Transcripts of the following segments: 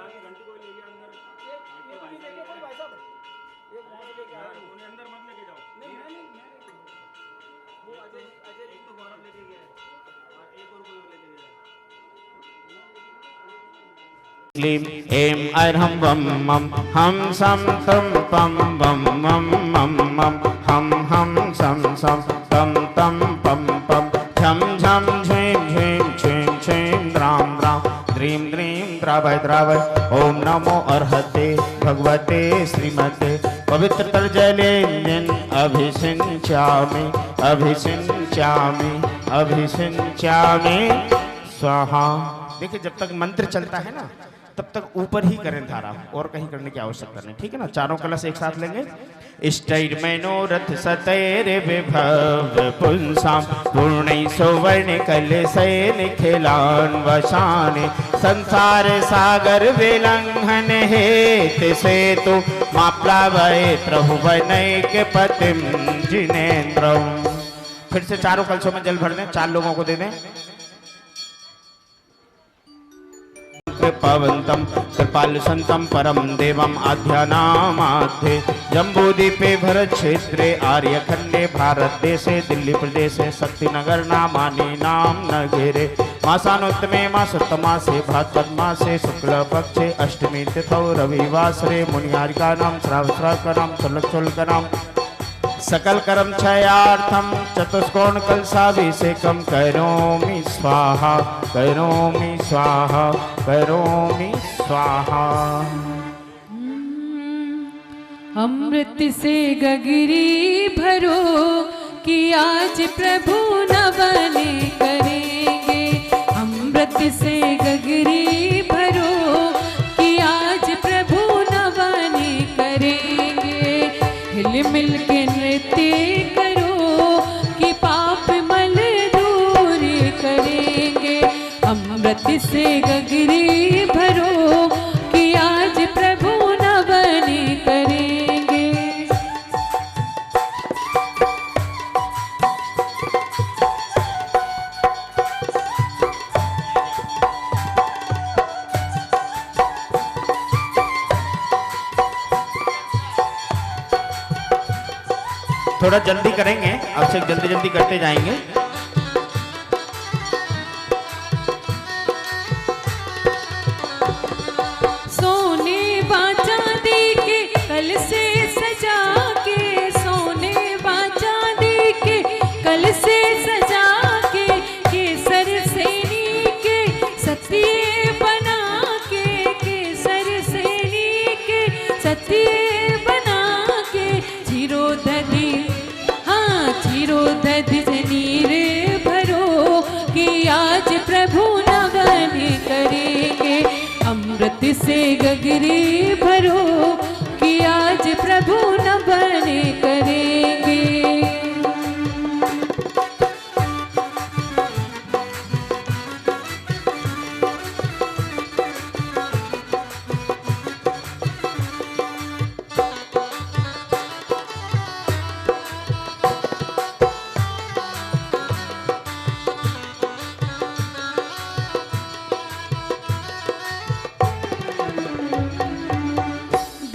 की घंटी कोई ले गया अंदर। ये तो नहीं लेके कोई भाई साहब, एक वहाँ से लेके आया हूँ। उन्हें अंदर मत लेके जाओ। नहीं मैं नहीं वो अजय एक तो गौरव लेके गया है और एक और कोई लेके गया है। क्लीम एम अरहम वम मम हम सम तम पम वम मम मम मम हम सम सम तम तम पम पम झम झम झीम झीम झीम झीम द्राम द्राम द्रीम द्रीम द्रावय द्रावय। ओम नमो अर्हते भगवते श्रीमते पवित्र तर्जले अभिषिञ्चामि अभिषिञ्चामि अभिषिञ्चामि स्वाहा। देखिए जब तक मंत्र चलता है ना तब तक ऊपर ही करें धारा, और कहीं करने की आवश्यकता नहीं, ठीक है ना। चारों कलश एक साथ लेंगे। इष्टैर मनोरथ सतैर विभव पुंसाम पूर्ण सुवर्ण कलशै निखिलान वशाने संसार सागर विलंघन हेत सेतु मां प्लावय प्रभु वनैक पतिम जिनेन्द्रम। फिर से चारों कलशों में जल भर दें, 4 लोगों को दे दें। कृपावंतम कृपाल संतम परम देवम आध्यानामाध्ये जम्बूद्वीपे भरत क्षेत्रे आर्यखंडे भारत देशे दिल्ली प्रदेशे शक्तिनगर नामानि नाम नगरे मासानुत्तमे मासोत्तमासे भाद्रपदमासे शुक्ल पक्षे अष्टमी तिथौ रविवासरे मुनियारिकानां श्रावश्रावकानां शोल्कनां सकल कर्म क्षयार्थम चतुष्कोण कलशाभिषेकम करोमि स्वाहा करोमि स्वाहा करोमि स्वाहा। अमृत से गगरी भरो कि आज प्रभु नवने करेंगे। अमृत से गगरी भरो कि आज प्रभु नवने करेंगे। हिल मिल के नृत्य करो कि पाप मल दूर करेंगे। अमृत से गगरी भरो कि आज प्रभु नवने करेंगे। थोड़ा जल्दी करेंगे, अवश्य जल्दी जल्दी करते जाएंगे। सोने चांदी के कल से सजा के, सोने चांदी के कल से सजा के, केसर सैनी के सत्य बना के, केसर सैनी के सत्य बना के चिरोदधि चिरोदधि नीर भरो कि आज प्रभु नवन करेंगे। अमृत से गगरी भरो कि आज प्रभु नवन करेंगे।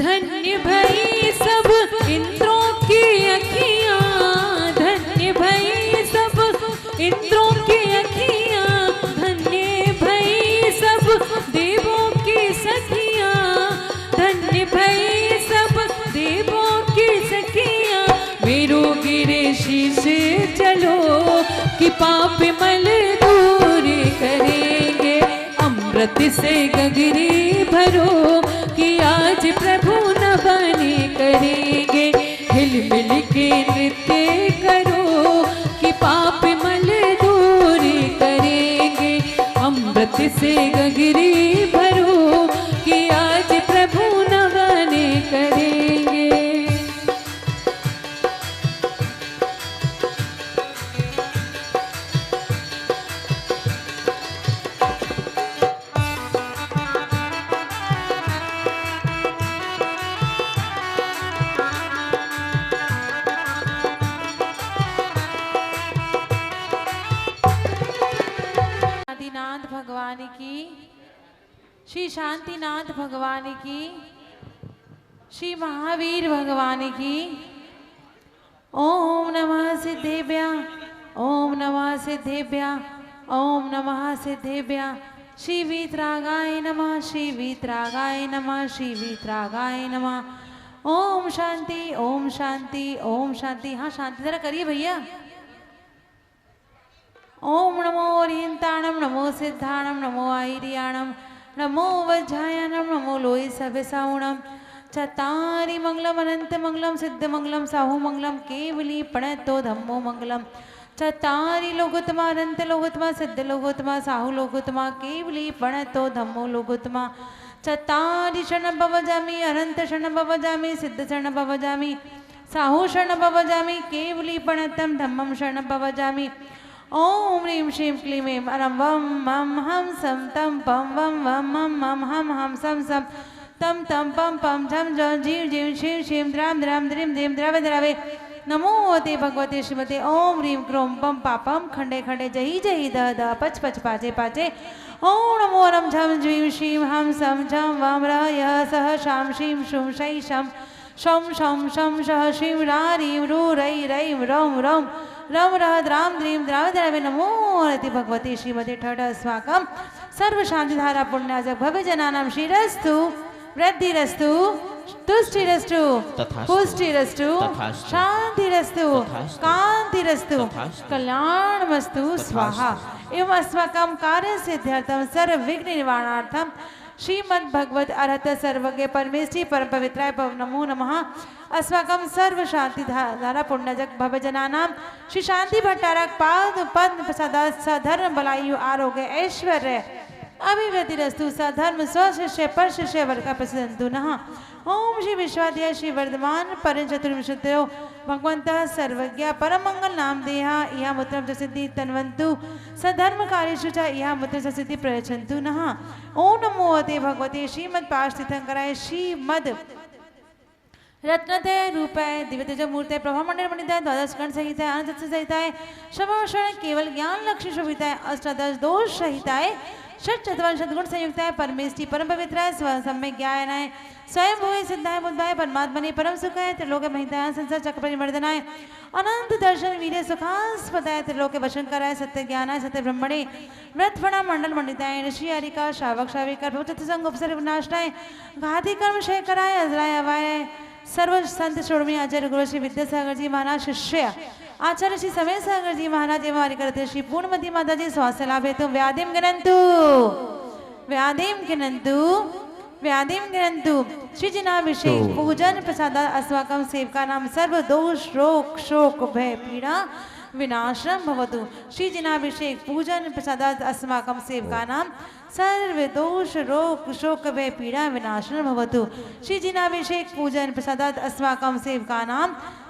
धन्य भई सब इंद्रों की अखियां, धन्य भई सब इंद्रों की अखियां, धन्य भई सब देवों की सखियां, धन्य भई सब देवों की सखियां। मेरो गिरे शीश चलो कि पाप मल दूर करेंगे। अमृत से गगरी भरो कि आज प्रभु नवने करेंगे। हिल मिल के नृत्य करो कि पाप मल दूर करेंगे। अमृत से गगरी भरो कि आज प्रभु नवने करेंगे। आदिनाथ भगवान की श्री शांतिनाथ भगवान की, श्री महावीर भगवान की। ओम नमः सिद्धेभ्य, ओम नमः सिद्धेभ्य, ओम नमः सिद्धेभ्य। श्री वीतरागाय नमः, श्री वीतरागाय नमः, श्री वीतरागाय नमः। ओम शांति, ओम शांति, ओम शांति। हाँ शांति जरा करिए भैया। ओम नमो ओरियंताणम, नमो सिद्धाणम, नमो आईरियाणम, नमो वज्रायणम, नमो लोई सभ्यसावणम। चतारि मंगलम अनंत मंगलम, सिद्ध मंगलम, साहु मंगलम, केवली प्रणतो धम्मो मंगलम। चतारि लोकोत्तमा, अनंत लोकोत्तमा, सिद्ध लोकोत्तमा, साहु लोकोत्तमा, केवली प्रणतो धम्मो लोकोत्तमा। चतारि शरणं भवजामि, अनंत शरणं भवजामि, सिद्ध शरणं भवजामि, साहु शरणं भवजामि, केवली प्रणतं धम्मं शरणं भवजामि। ओम ह्रीं श्रीं क्लीं ऐं अरं वं मं हम सं तं पं वं वं मं मं हम सं सं तं तं पं पं झं झं झीं झीं शीं शीं द्रां द्रां द्रीं द्रीं द्रवे द्रवे। नमो ते भगवते श्रीमते। ओम ह्रीं क्रों पं पापं खंडे खंडे जहि जहि द द पच पच पाचे पाचे। ओम नमो रं झं झीं शीं हम सं झं वं र यः सः शां शीं शुं शै शं शं शं शं शः शीं रा रीं रू रै रैं रौं रौं रम रह द्रां द्रीं द्रावद्रावे। नमो रति भगवती श्रीमती ठठ स्वाकम। सर्व शांति धारा पुण्याजक भव्य जनानां श्रीरस्तु, वृद्धिरस्तु, तुष्टिरस्तु, पुष्टिरस्तु, शांतिरस्तु, कांतिरस्तु, कल्याणमस्तु स्वाहा। एवं अस्माकं कार्य सिद्ध्यर्थम सर्व विघ्न निवारणार्थम श्रीमद् भगवत अर्हत सर्वज्ञ परमेष्टि परम पवित्राय नमो नमः। अस्माकं सर्व शांति धारा पुण्यजक भवजनानां श्री शांति भट्टारक पाद पद्म सदा सधर्म बलायु आरोग्य ऐश्वर्य अभिवृद्धिरस्तु। सधर्म स्वशिष्य पर शिष्य वर्ग का प्रसिद्धंतु नः। ओम श्री विश्वाद्य श्री वर्धमान परम चतुर्विंशतिरो भगवन्तः सर्वज्ञ परम मंगल नाम देहा इहा मुत्रम च सिद्धि तन्वन्तु सधर्म कार्येषु च इहा मुत्र च सिद्धि प्रयच्छन्तु नः। ओम नमो ते भगवते श्रीमद् पार्श्वतीर्थंकराय श्रीमद् रत्नते रूपाय दिव्यतेज मूर्ते प्रभामंडल मंडिताय द्वादश गण सहिताय अनंत सहिताय शरण केवल ज्ञान लक्ष्मी शोभिताय अष्टादश दोष सहिताय षट चतुर्थ सद्गुण संयुक्ताय परमेष्टि परम पवित्राय सम्यक ज्ञानाय स्वयं भूय सिद्धाय बुद्धाय परमात्मने परम सुखाय त्रिलोक महिताय संसार चक्र परिवर्तनाय अनंत दर्शन वीर्य सुखास्पदाय त्रिलोक वशंकराय सत्य ज्ञानाय सत्य ब्रह्मणे व्रतफणा मंडल मंडिताय ऋषि हरिका श्रावक श्राविका प्रवचत संग उपसर्ग विनाशनाय घाती कर्म शेखराय अजराय अवाय सर्व संत श्रोमणी आचार्य गुरु श्री विद्यासागर जी महाराज शिष्य आचार्य श्री समय सागर जी महाराज एवं हमारे करते श्री पूर्णमती माता जी स्वास्थ्य लाभ हेतु व्याधिम गिनंतु, व्याधिम गिनंतु, व्याधिम गिनंतु। श्री जिनाभिषेक पूजन प्रसाद अस्माकं सेवका नाम सर्व दोष रोग शोक भय पीड़ा विनाशम भवतु। श्री जिनाभिषेक पूजन प्रसाद अस्माकं सेवका नाम सर्व दोष रोग शोक भय पीड़ा विनाशन भवतु। श्री जिनाभिषेक पूजन प्रसादात अस्माकं सेवकानां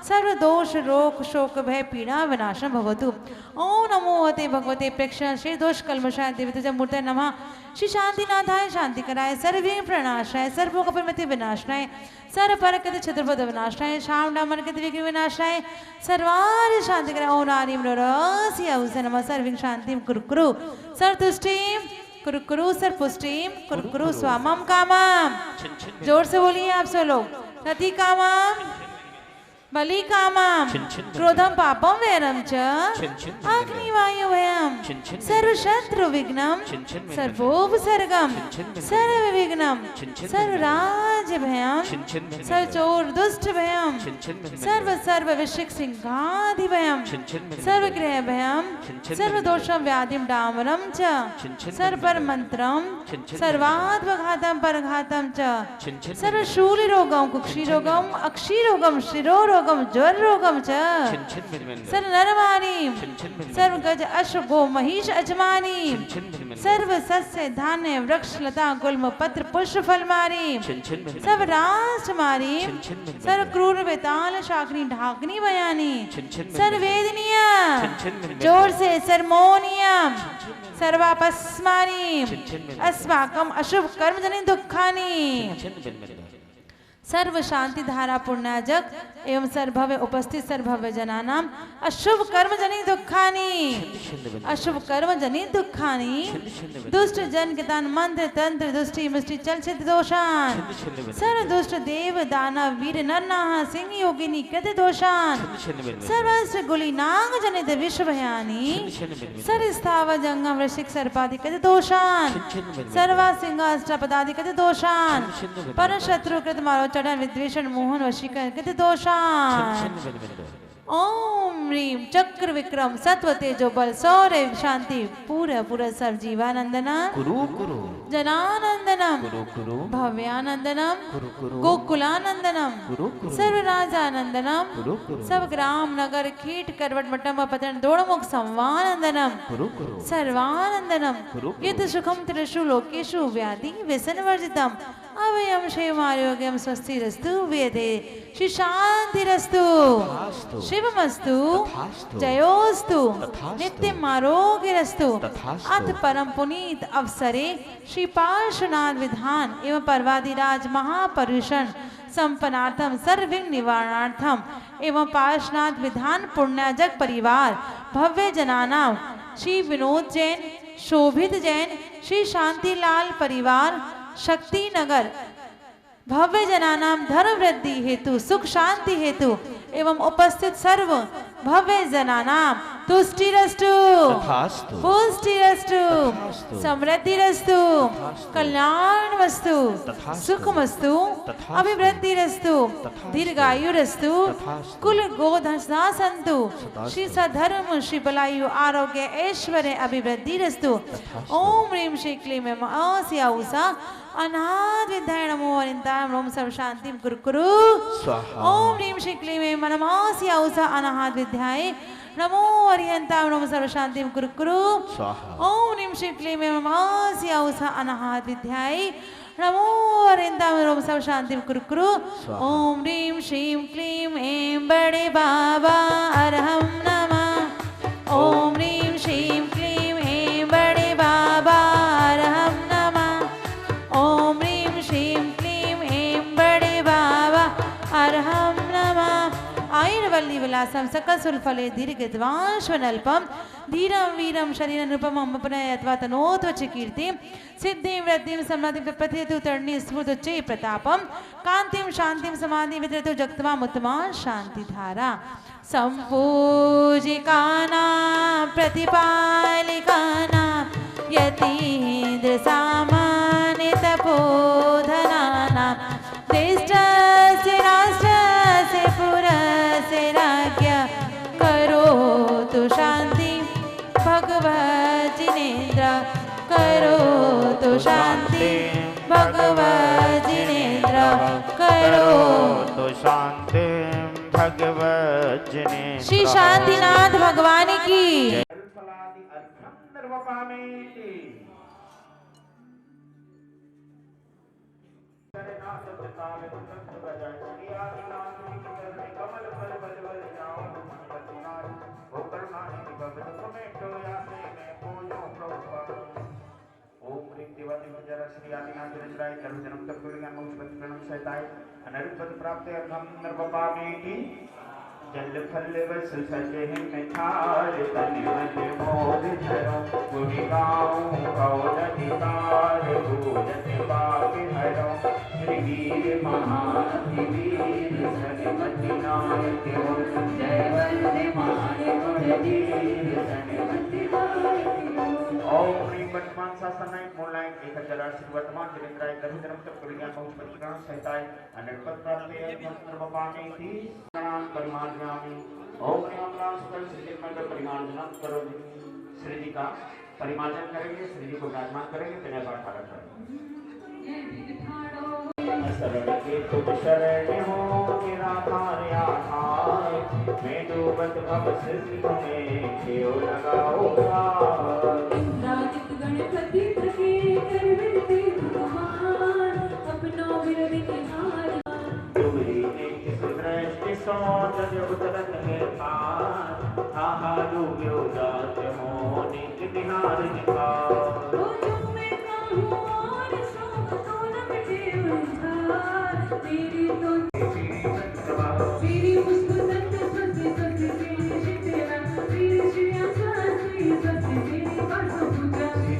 सर्व दोष रोग शोक भय पीड़ा विनाशन भवतु। ओम नमो ते भगवते प्रेक्षण श्री दोष कल्मषाय दिव्यतेज मूर्ते नमः। श्री शांतिनाथाय शांतिकराय सर्वविघ्न प्रणाशाय सर्वोपरिमिति विनाशनाय सर्वपरकृत चतुर्पद विनाशनाय श्याम डामर कृत विघ्न विनाशनाय सर्वार्य शांतिकराय। ओम नारी मनोरस्य औसे नमः। सर्वविघ्न शांतिं कुरु सर्वतुष्टिं कुरु सर्वपुष्टिं कुरु स्वामम कामम। जोर से बोलिए आप सब लोग। रति कामम बलि कामम क्रोधम पापम वैरम च अग्निवायु भयम सर्वशत्रु विघ्नम सर्वोपसर्गम सर्व विघ्नम सर्वराज भयम सर्वचोर दुष्ट भयम सर्व विशिक सिंहादि भयम सर्वग्रह भयम सर्वदोषम व्याधिम डामरम च सर्वर मंत्रम सर्वात्मघातम परघातम च सर्वशूल रोगम कुक्षी रोगम अक्षी रोगम शिरो रोगम ज्वर रोगम च सर्व नरमानी सर्व गज अश्व गो महिष अजमानी सर्व सस्य धान्य वृक्ष लता गुल्म पत्र पुष्प फलमारी सब राष्ट्र मारी सर्व क्रूर बेताल शाकनी ढाकनी बयानी सर्वेदनीय जोर से सरमोनियम सर्वापस्मानी अस्माकम अशुभ कर्म जनित दुखानी सर्व शांति धारा पुण्याजक एवं सर्वभव्य उपस्थित सर्वभव्य जनानाम अशुभ कर्म जनित दुखानी अशुभ कर्म जनित दुखानी दुष्ट जन कितान मंत्र तंत्र दुष्टि मुष्टि चलचित दोषान सर्व दुष्ट देव दानव वीर नर नाह सिंह योगिनी कृत दोषान सर्वस्त्र गुली नाग जनित विश्व भयानी सर स्थाव जंगम वृश्चिक सर्पादि कृत दोषान सर्वा सिंहाष्टपदादि कृत दोषान पर शत्रु कृत मारो चढ़न विद्वेषण मोहन वशीकरण कृत दोषान ओम ह्रीम चक्र विक्रम सत्व तेजो बल सौर्य शांति पूरा पूरा सर्व जीवानंदना कुरु कुरु जनानंदनम कुरु कुरु भव्यानंदनम कुरु कुरु गोकुलानंदनम कुरु कुरु सर्व राजानंदनम कुरु कुरु सब ग्राम नगर कीट करवट मट्टम पतन दोड़मुख संवानंदनम कुरु कुरु सर्वानंदनम कुरु यत् सुखम त्रिषु लोकेषु व्याधि व्यसन वर्जितम अभयम क्षेमारोग्यम स्वस्तिरस्तु वेदे श्री शांतिरस्तु तथास्तु शिवमस्तु तथास्तु जयोस्तु तथास्तु नित्यम आरोग्यरस्तु तथास्तु अथ परम पुनीत अवसरे श्री पार्श्वनाथ विधान एवं पर्वादिराज महापरुषण संपन्नार्थम सर्वविघ्न निवारणार्थम एवं पार्श्वनाथ विधान पुण्याजक परिवार भव्य जनानाम श्री विनोद जैन शोभित जैन श्री शांतिलाल परिवार शक्ति नगर भव्य जनानाम धर्म वृद्धि हेतु सुख शांति हेतु एवं उपस्थित सर्व भव्य जनानाम तुष्टिरस्तु तथास्तु पुष्टिरस्तु तथास्तु समृद्धिरस्तु तथास्तु कल्याण वस्तु तथास्तु सुखमस्तु तथास्तु अभिवृद्धिरस्तु तथास्तु दीर्घायुरस्तु तथास्तु कुल गोधन सन्तु तथास्तु श्री सधर्म श्री बलायु आरोग्य ऐश्वर्य अभिवृद्धिरस्तु तथास्तु ओम ह्रीं श्री क्लीं ऐं आस्या उषा अनाथ विद्याय नमो अरिन्दाय ओम सर्व शांतिं कुरु कुरु स्वाहा ओम ह्रीं श्री क्लीं ऐं मनमास्या उषा अनाथ विद्याय नमो अरिहन्ताय ओम सर्व शांतिं कुरु कुरु स्वाहा ओम ह्रीं श्री क्लीं ऐं मनमास्या उषा अनाथ विद्याय नमो अरिहन्ताय ओम सर्व शांतिं कुरु कुरु ओम ह्रीं श्रीं क्लीं ऐं बड़े बाबा अरहं नमः ओम ह्रीं श्रीं क्लीं ऐं बड़े बाबा अरहं नमः ओम ह्रीं श्रीं क्लीं ऐं बड़े बाबा अरहं नमः आयुर्वल्ली विलासम सकल सुलफले दीर्घद्वांश्वनल्पम धीरम वीरम शरीर अनुपम अपनय अथवा तनोत्वच कीर्ति सिद्धि वृद्धिं समृद्धि प्रत्यतु तरणि स्फुर्तुच्चै प्रतापम कांतिम शांतिम समाधि वितरतु जगत्वामुत्तमा शांति धारा संपूजिकाना प्रतिपालिकाना यतीन्द्र सामान्य तपोधनाना देशस्य राष्ट्रस्य पुरस्य राज्ञ करोतु शांति भगवत् जिनेन्द्र करोतु शांति भगवत् जिनेन्द्र करोतु शांति भगवत जिनेन्द्र श्री शांतिनाथ भगवान की फलादि अर्थम निर्वपामेति जल फल बस सजे मिठार तन मन मोद धरो गुणी गाऊं कौन अधिकार भूजत पाप हरो श्री वीर महावीर सनमति नायक हो जय वंदे मारे गुणधीर सनमति नायक हो ओम ह्रीं वर्तमान शासनाय मूलाय 1008 वर्तमान जिनेन्द्राय धर्म तत्वज्ञान पहुंच प्राण सहिताय अनर्पत प्राप्ते सर्वपामेति प्रणाम परिमार्जयामि ओम नमः सकल सिद्धि मंगल परिमार्जन करो श्री जी का परिमार्जन करेंगे श्री जी को विराजमान करेंगे तेरे पाठ पाठ करेंगे शरण के तुम शरण हो मेरा कार्य आधार मैं डूबत भव सिंधु में खेओ लगाओ राजित गणपति प्रके कर विनती तुम्हार अपनो विरद निहार डुबरी ने किस दृष्टि सो जग उतरत है पार आहा डूब्यो जात हो निज निहार निहार ओ जो मैं कहूँ और सो तो न मिटे उधार मेरी तो श्री मुस्कुराते स्वस्ति स्वस्ति श्री शिक्षेवा श्री श्रिया स्वस्ति स्वस्ति श्री वासुपुत्र श्री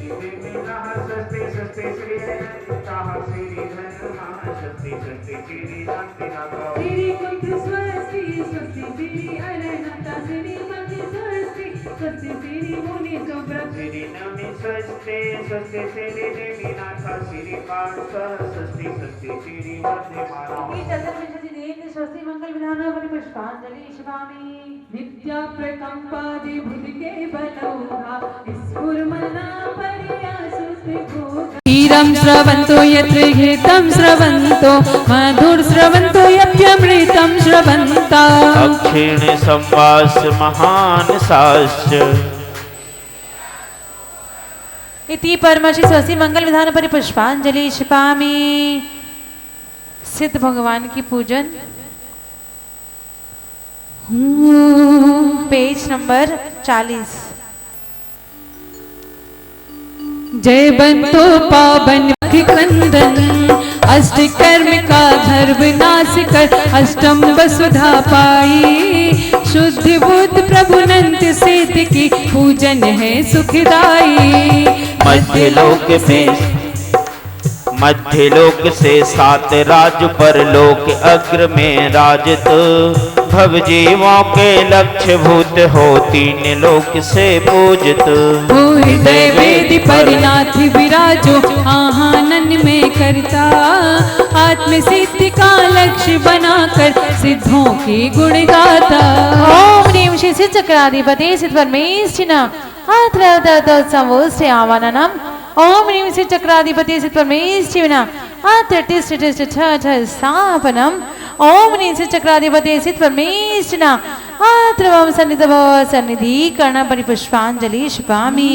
कुंत्र स्वस्ति स्वस्ति श्री अरहंता श्री मति स्वस्ति स्वस्ति श्री मुनि सुब्रत श्री नमी स्वस्ति स्वस्ति श्री देवी नाथा श्री पार्थ स्वस्ति स्वस्ति श्री वर्धमाना स्वस्ति मंगल विधान पुष्पांजलि शिवामी नित्या प्रकंपादि भुजगे बलौहा स्फुरमना पर्यासुते भोग क्षीरं स्रवन्तो यत्र घृतं स्रवन्तो मधुर स्रवन्तो यप्यमृतं स्रवन्ता अक्षिण संवास महान शास्त्र इति परमश्री स्वस्ति मंगल विधान पर पुष्पांजलि क्षिपामि। सिद्ध भगवान की पूजन पेज नंबर 40। जय बंतो पावन क्रंदन अष्ट कर्म का धर्म नाश कर अष्टम वसुधा पाई शुद्ध बुद्ध प्रभु नंद सिद्ध की पूजन है सुखदाई मध्य लोक से 7 राज पर लोक अग्र में राजत भव जीवों के लक्ष्य भूत हो 3 लोक से पूजित हृदय वेदी परिनाथ विराजो आहानन में करता आत्म सिद्धि का लक्ष्य बनाकर सिद्धों की गुण गाता ओम ह्रीं श्री सिद्ध चक्राधिपते सिद्ध परमेष्ठिना आत्मदत्तोत्सवोऽस्य आवाहनम् ओम ह्रीं श्री चक्राधिपते सिद्ध परमेष्ठिना आत्मतिष्ठिष्ठ स्थापनम् ओम ह्रीं श्री चक्राधिपते सिद्ध परमेष्ठिना आत्मवं सन्निधि कर्ण परिपुष्पांजलि क्षिपामि।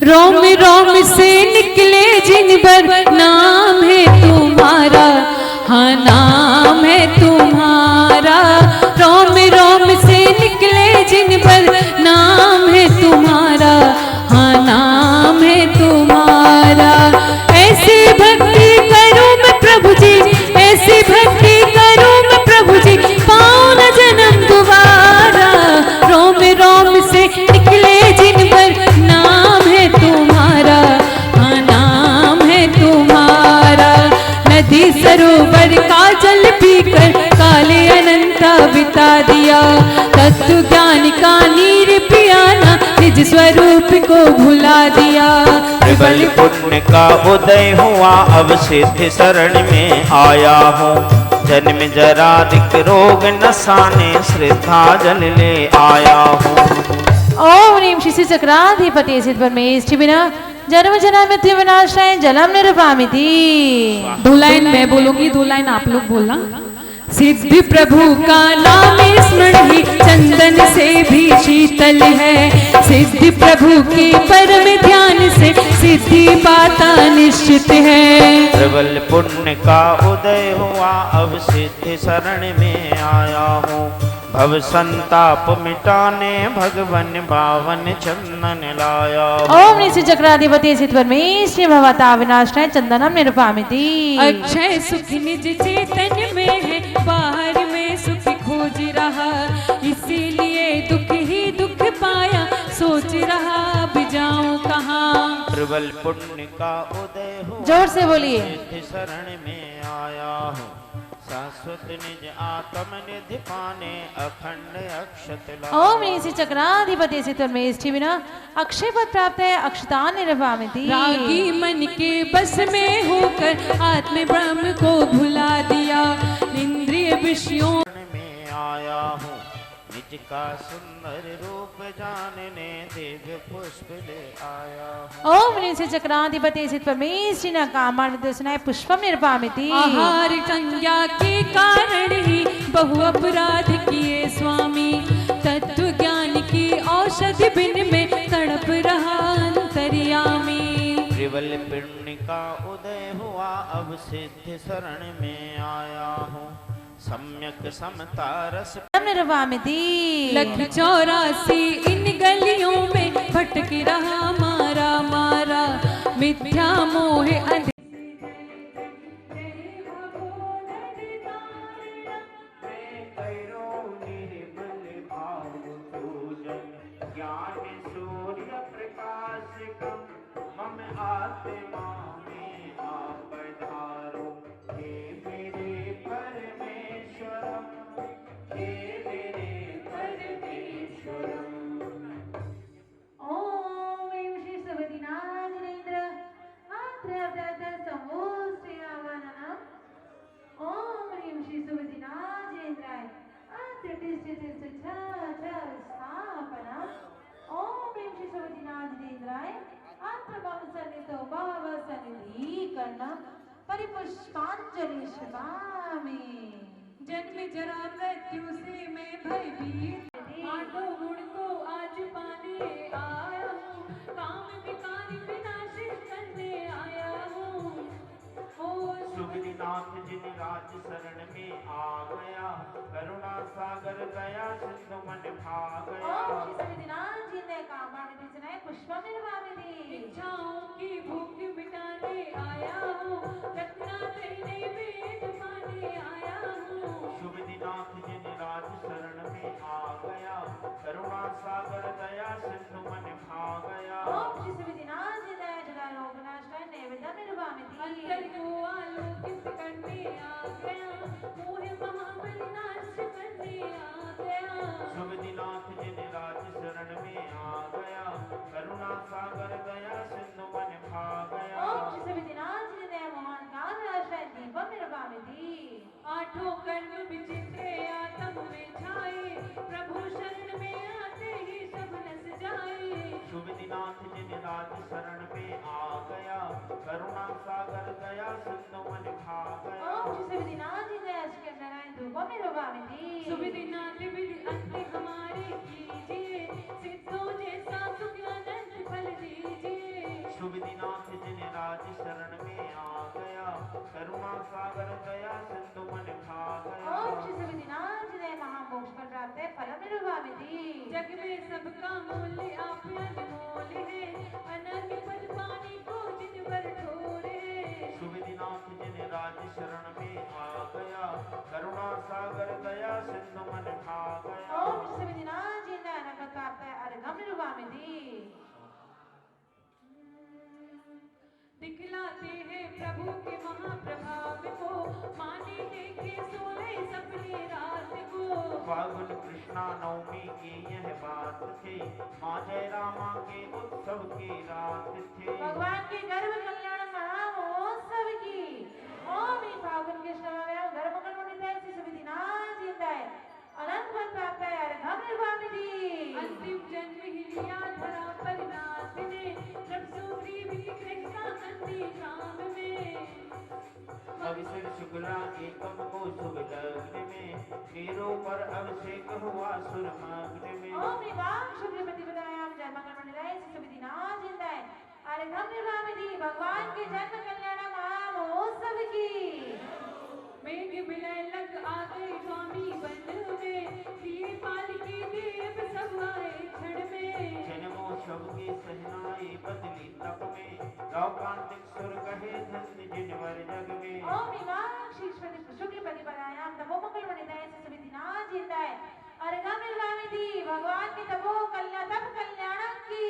रोम रोम से निकले जिन पर नाम है तुम्हारा हाँ नाम है तुम्हारा रोम रोम से निकले जिन पर नाम है तुम्हारा हाँ नाम है तुम्हारा ऐसी भक्ति करूं मैं प्रभु जी ऐसी भक्ति करूं मैं प्रभु जी पाऊं न जन्म दोबारा रोम रोम से निकले जिन पर नाम है तुम्हारा हाँ नाम है तुम्हारा नदी सरोवर का जल पीकर काले अनंता बिता दिया तत्व ज्ञान का नीर पियाना निज स्वरूप को भुला दिया प्रबल पुण्य का उदय हुआ अब सिद्ध शरण में आया हूँ जन्म जरादिक रोग नसाने श्रद्धा जल ले आया हूँ। ओम ह्रीं श्री चक्राधिपते सिद्ध परमेष्ठिना जन्म जन्म मृत्यु विनाशाय जलम निरूपामिति। 2 लाइन मैं बोलूंगी 2 लाइन आप लोग बोलना। सिद्धि प्रभु का नाम स्मरण ही चंदन से भी शीतल है सिद्धि प्रभु के परम ध्यान से सिद्धि पाता निश्चित है प्रबल पुण्य का उदय हुआ अब सिद्ध शरण में आया हूँ भव संताप मिटाने भगवन बावन चंदन लाया ओम ह्रीं श्री चक्राधिपते सिद्ध परमेष्ठि भवता विनाशाय चंदनम निरूपामिति। अक्षय सुख निज चेतन में है बाहर में सुख खोज रहा इसीलिए दुख ही दुख पाया सोच रहा अब जाऊं कहाँ प्रबल पुण्य का उदय हुआ जोर से बोलिए। सिद्ध शरण में आया हूँ शाश्वत निज आत्म निधि पाने अखंड अक्षत ओम ह्रीं श्री चक्राधिपते सिद्ध परमेष्ठिना अक्षय पद प्राप्त है अक्षता निरूपामिति। रागी मन के बस में होकर आत्म ब्रह्म को भुला दिया इंद्रिय विषयों में आया हूँ निज का सुंदर रूप जानने दिव्य पुष्प ले आया हूँ। ओम ह्रीं श्री चक्राधिपते सिद्ध परमेष्ठिना कामान्वितोऽस्नाय पुष्पम निरूपामिति। आहार संज्ञा के कारण ही बहु अपराध किए स्वामी तत्व ज्ञान की औषधि बिन में तड़प रहा अंतर्यामी प्रबल पुण्य का उदय हुआ अब सिद्ध शरण में आया हूँ सम्यक समता रस निरूपामिति। 184 इन गलियों में भटक रहा मारा मारा मिथ्या मोह सविताय स्थापना ओम प्रेम श्री सुविनाथ देन्द्राय आत्मभाव सन्निधो भाव सन्निधि करना परिपुष्पांजलि शिवामी। जन्म जरा मृत्यु से मैं भयभीत, आठों गुण को आज पाने आया हूँ, काम विकार विनाशित करने आया हूँ। सुविधिनाथ जिन राज शरण में आ गया, करुणा सागर दया सिंधु मन भा गया। ओम श्री सुविनाथ जी ने कामानि दिसने पुष्पम निर्वामिनी, इच्छाओं की भूख मिटाने आया हूँ, रत्नात्रय वेद पाने आया हूँ। सुविधिनाथ जिन राज शरण में आ गया, करुणा सागर दया सिंधु मन भा गया। ओम श्री सुविनाथ जी ने जगा रोग नाश करने वेदम निर्वामिनी, अंतर को आलोकित करने आ गया, मोह महाबल नाश करने आ गया। सुविधिनाथ जिन राज शरण में आ गया, करुणा सागर दया सिंधु मन भा गया। ओम श्री सुविनाथ जी ने महान काल राशि दीपम निर्वामिनी, आठों कर्म विचित्र आत्म में छाए, प्रभु शरण में आते ही सब नस जाए। सुविधिनाथ जिन राज शरण में आ गया, करुणा सागर दया सिंधु मन भा गया। ओम श्री सुविनाथ जी ने अष्टम नारायण धूपम निर्वामिनी, सुविधिनाथ विधि अंत हमारे कीजिए, सिद्धों जैसा सुख अनंत फल दीजिए। सुविधिनाथ जिन राज शरण में आ गया, करुणा सागर दया सिंधु मन भा गया। ओम श्री सुविनाथ जी ने महामोक्ष पर प्राप्त फलम निर्वामिनी, जग में सबका मूल्य आप अनमोल है, अनन्य पद पाने को जिन पर ठोर है। सुविधिनाथ जिन राज शरण में आ गया, करुणा सागर दया सिंधु मन भा गया। ओम श्री सुविनाथ जी ने अनंत प्राप्त अर्घम निर्वामिनी, दिखलाते हैं प्रभु के महाप्रभाव को, माने देखे सोए सपने रात को। फागुन कृष्णा नवमी की यह बात थी, माँ जय रामा के उत्सव की रात थी। भगवान के गर्भ कल्याण महामहोत्सव की ओम ही फागुन कृष्ण में गर्भ कल्याण श्री सुविधिनाथ जी ने अनंत फल प्राप्त है अर्घम निर्वामिनी। अंतिम जन्म ही लिया धरा पर नाथ ने, जब सुग्रीव की कृष्णा नंदी ग्राम में। अभिषेक शुक्ला एकम को शुभ लग्न में, वीरों पर अभिषेक हुआ सुरमग्न में। ओम ही वाम शुक्ल प्रतिपदायाम जन्म कल्याण श्री सुविधिनाथ जी ने अर्घम निर्वामिनी, भगवान के जन्म कल्याण महामहोत्सव की। मेघ विलय लग आ गए स्वामी वन में, तीर पाल की देव सब आए क्षण में। जन्मोत्सव की सहनाई बदली तप में, लौकांतिक सुर कहे धन्य जिनवर जग में। ओम इमाम शुक्ल प्रतिपदायाम तपो मंगल वनिताय श्री सुविधिनाथ जी ने अर्घम निर्वामिनी, भगवान के तपो कल्याण तप कल्याणम की।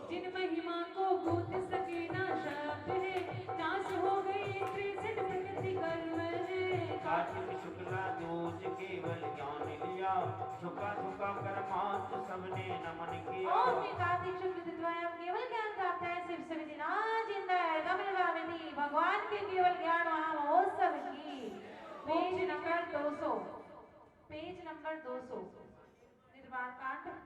जिन महिमा को भूत सके ना शब्द है, नाश हो गई त्रिसठ प्रकृति कर्म है। कार्तिक शुक्ला दूज केवल ज्ञान लिया, झुका झुका कर मात सबने नमन किया। ओम कार्तिक शुक्ल द्वितीयाम केवल ज्ञान प्राप्त है श्री सुविधिनाथ जी ने अर्घम निर्वामिनी, भगवान के केवल ज्ञान महामहोत्सव की। पेज नंबर 200, पेज नंबर 200 निर्वाण कांड।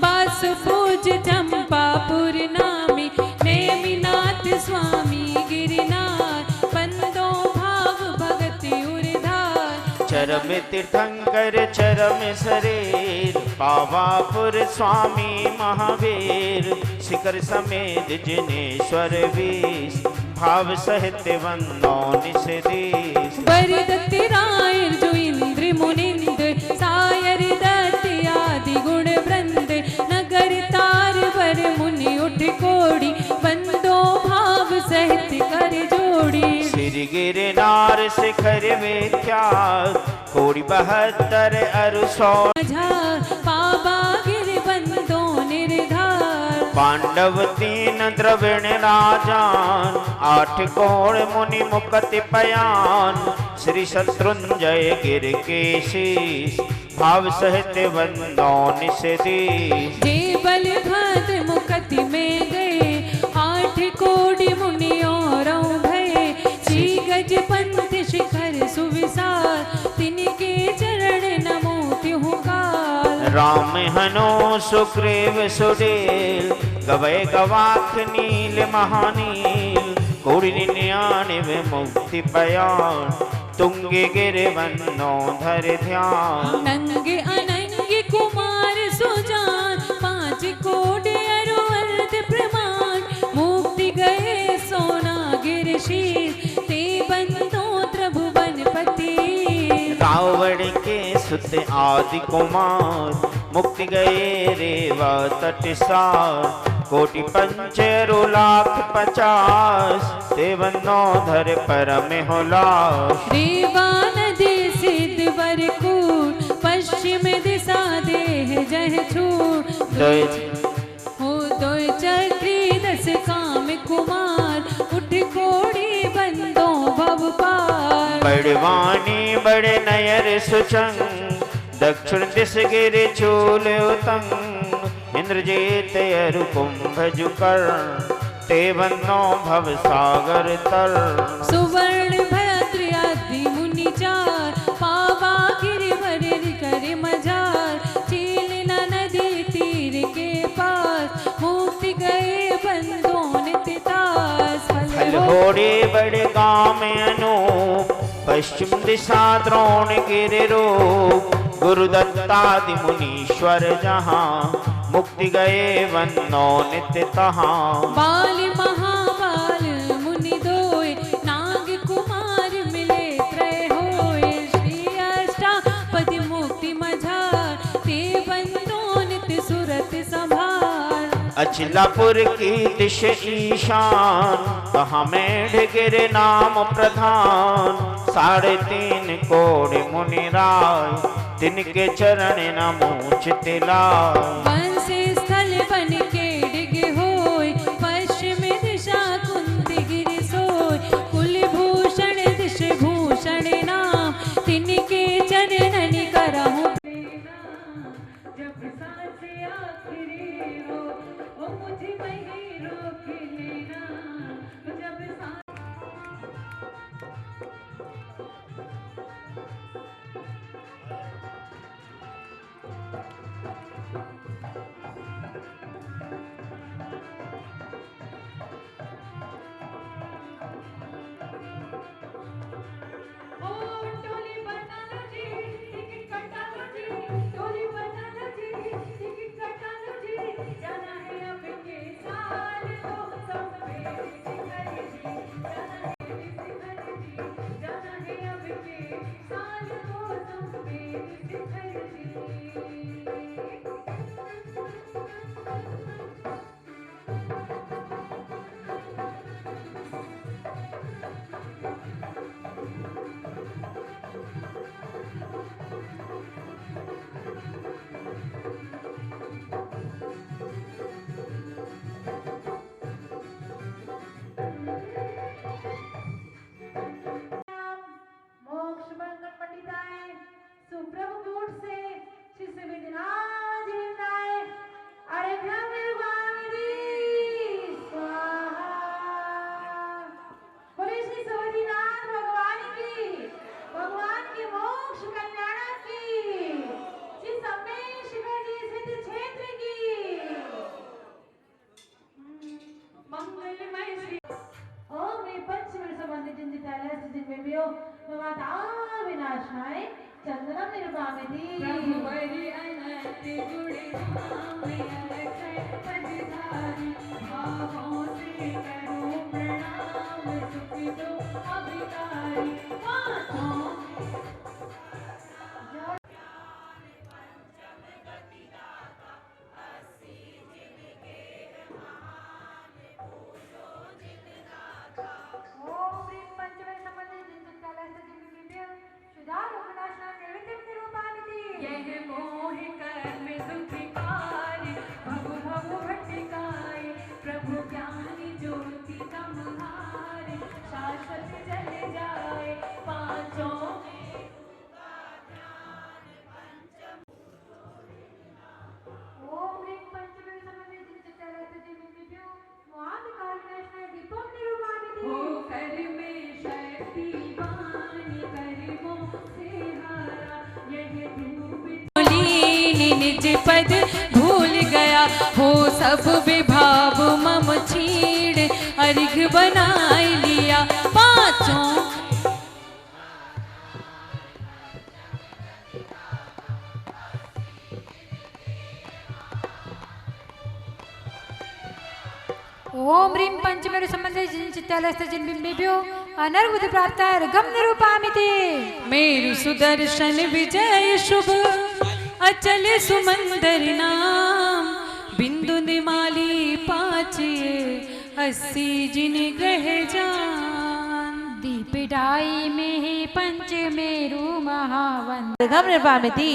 बास पूज चंपापुर नामी, नेमिनाथ स्वामी गिरिनाथ, बंदो भाव भगति उर्धार। चरम तीर्थंकर चरम शरीर, पावापुर स्वामी महावीर। शिखर समेत जिनेश्वर बीस, भाव सहित वंदो निस देश। बरदत्ति राय जो इंद्र मुनिंद, सायर दत्त आदि गुण वृंद। नगर तार वर मुनि उठ कोड़ी, बंदो भाव सहित कर जोड़ी। श्री गिरनार शिखर विख्यात, कोड़ी 72 अरु 100। बाबा गिर बंदो निर्धार, पांडव तीन द्रविण राजान, 8 कोण मुनि मुकति पयान। श्री शत्रुंजय गिर के शीस, भाव सहित वंदो निषेधीश। जे बलभद्र मुकति में गए, 8 कोटि मुनि और भय। श्री गजपंथ शिखर सुविशाल, तिनके चरण नमो तिहुँ काल। राम हनो सुग्रीव सुदेल, गवै गवाख नील महानील। 99 मुक्ति पयान, तुंगे गिरे वनो धर ध्यान। नंगे अनंगे कुमार सुजान, 5 कोटि अरुवर्ध प्रमाण। मुक्ति गए सोना गिर शीस, ते बंदो त्रिभुवनपति। रावण के सुत आदि कुमार, मुक्ति गए रेवा तट सार। 1,50,00,50, देवनो धर परम हुलास। रेवा नदी सिद्ध वरकूट, पश्चिम दिशा देह जह छूट। हो दो चक्री 10 काम कुमार, उठ कोड़ी बंदो भव पार। बड़वानी बड़े नयर सुचंग, दक्षिण दिश गिर चूल उतंग। इंद्रजीत अरु कुंभज कर्ण, ते वनो भव सागर तर। सुवर्ण भद्र आदि मुनि चार, पावा गिरिवर कर मजार। चील नदी तीर के पास, मुक्ति गए बंदों नित तास। फल होड़े बड़े गाँव में अनूप, पश्चिम दिशा द्रोण गिर रूप। गुरुदत्तादि मुनीश्वर जहाँ, मुक्ति गए वनो नित्य तहाँ। बाल महाबाल मुनि दोय, नाग कुमार मिले त्रय होय। श्री अष्टापदी मुक्ति मझार, ते बंदो नित्य सुरत संभार। अचलापुर की दिश ईशान, कहाँ मेढ़ गिर नाम प्रधान। 3.5 कोड़ि मुनि राय, तिनके चरण नमो चितिलाय। वंश स्थल बन के डिगे होय, पश्चिम दिशा कुंती गिर सोय। कुलभूषण दिश भूषण नाम, तिनके चरणन करहु जब सांस आखिरी हो, ओ मुझे वही रोक लेना। जब सांस विनाशाय चंद्रम निर्वामिति प्रभु बरि अनंत गुणे नाम अलखै पंचधारी भावों से करो प्रणाम सुखी तो अभिकारी माथों यह मोह कर्म दुखिकारी भव भव भटकाई निज पद भूल गया हो सब विभाव मम छीड़ अर्घ बनाई लिया पांचों ओम ह्रीं पंचमेरु संबंधे जिन चित्तालस्थ जिन बिंबिभ्यो अनर्बुद्धि प्राप्ताय गम निरूपामिति मेरु सुदर्शन विजय शुभ अचल सुमंदर नाम बिंदु निमाली पाचिए 80 जिन ग्रह जान दीपिडाई में ही पंचमेरु महावंद अर्घम निर्वामिति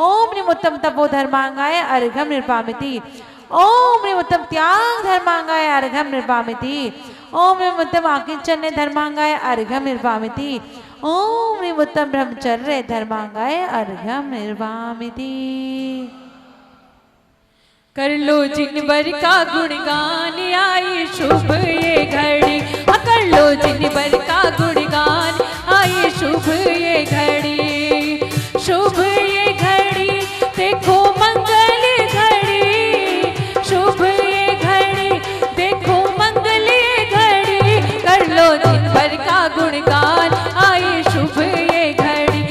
ओम निमुत्तम तपो धर्मांगाय अर्घम निर्वामिति ओम निमुत्तम त्याग धर्मांगाय अर्घम निर्वामिति ओम निमुत्तम आकिंचन्य धर्मांगाय अर्घम निर्वामिति ओम निमुत्तम ब्रह्मचर्य धर्मांगाय अर्घम निर्वामिति कर लो जिन वर का गुणगान आई शुभ ये घड़ी कर लो जिन वर का गुणगान आई शुभ ये घड़ी शुभ ये घड़ी देखो मंगल घड़ी शुभ ये घड़ी देखो मंगल घड़ी कर लो जिन वर का गुणगान आई शुभ ये घड़ी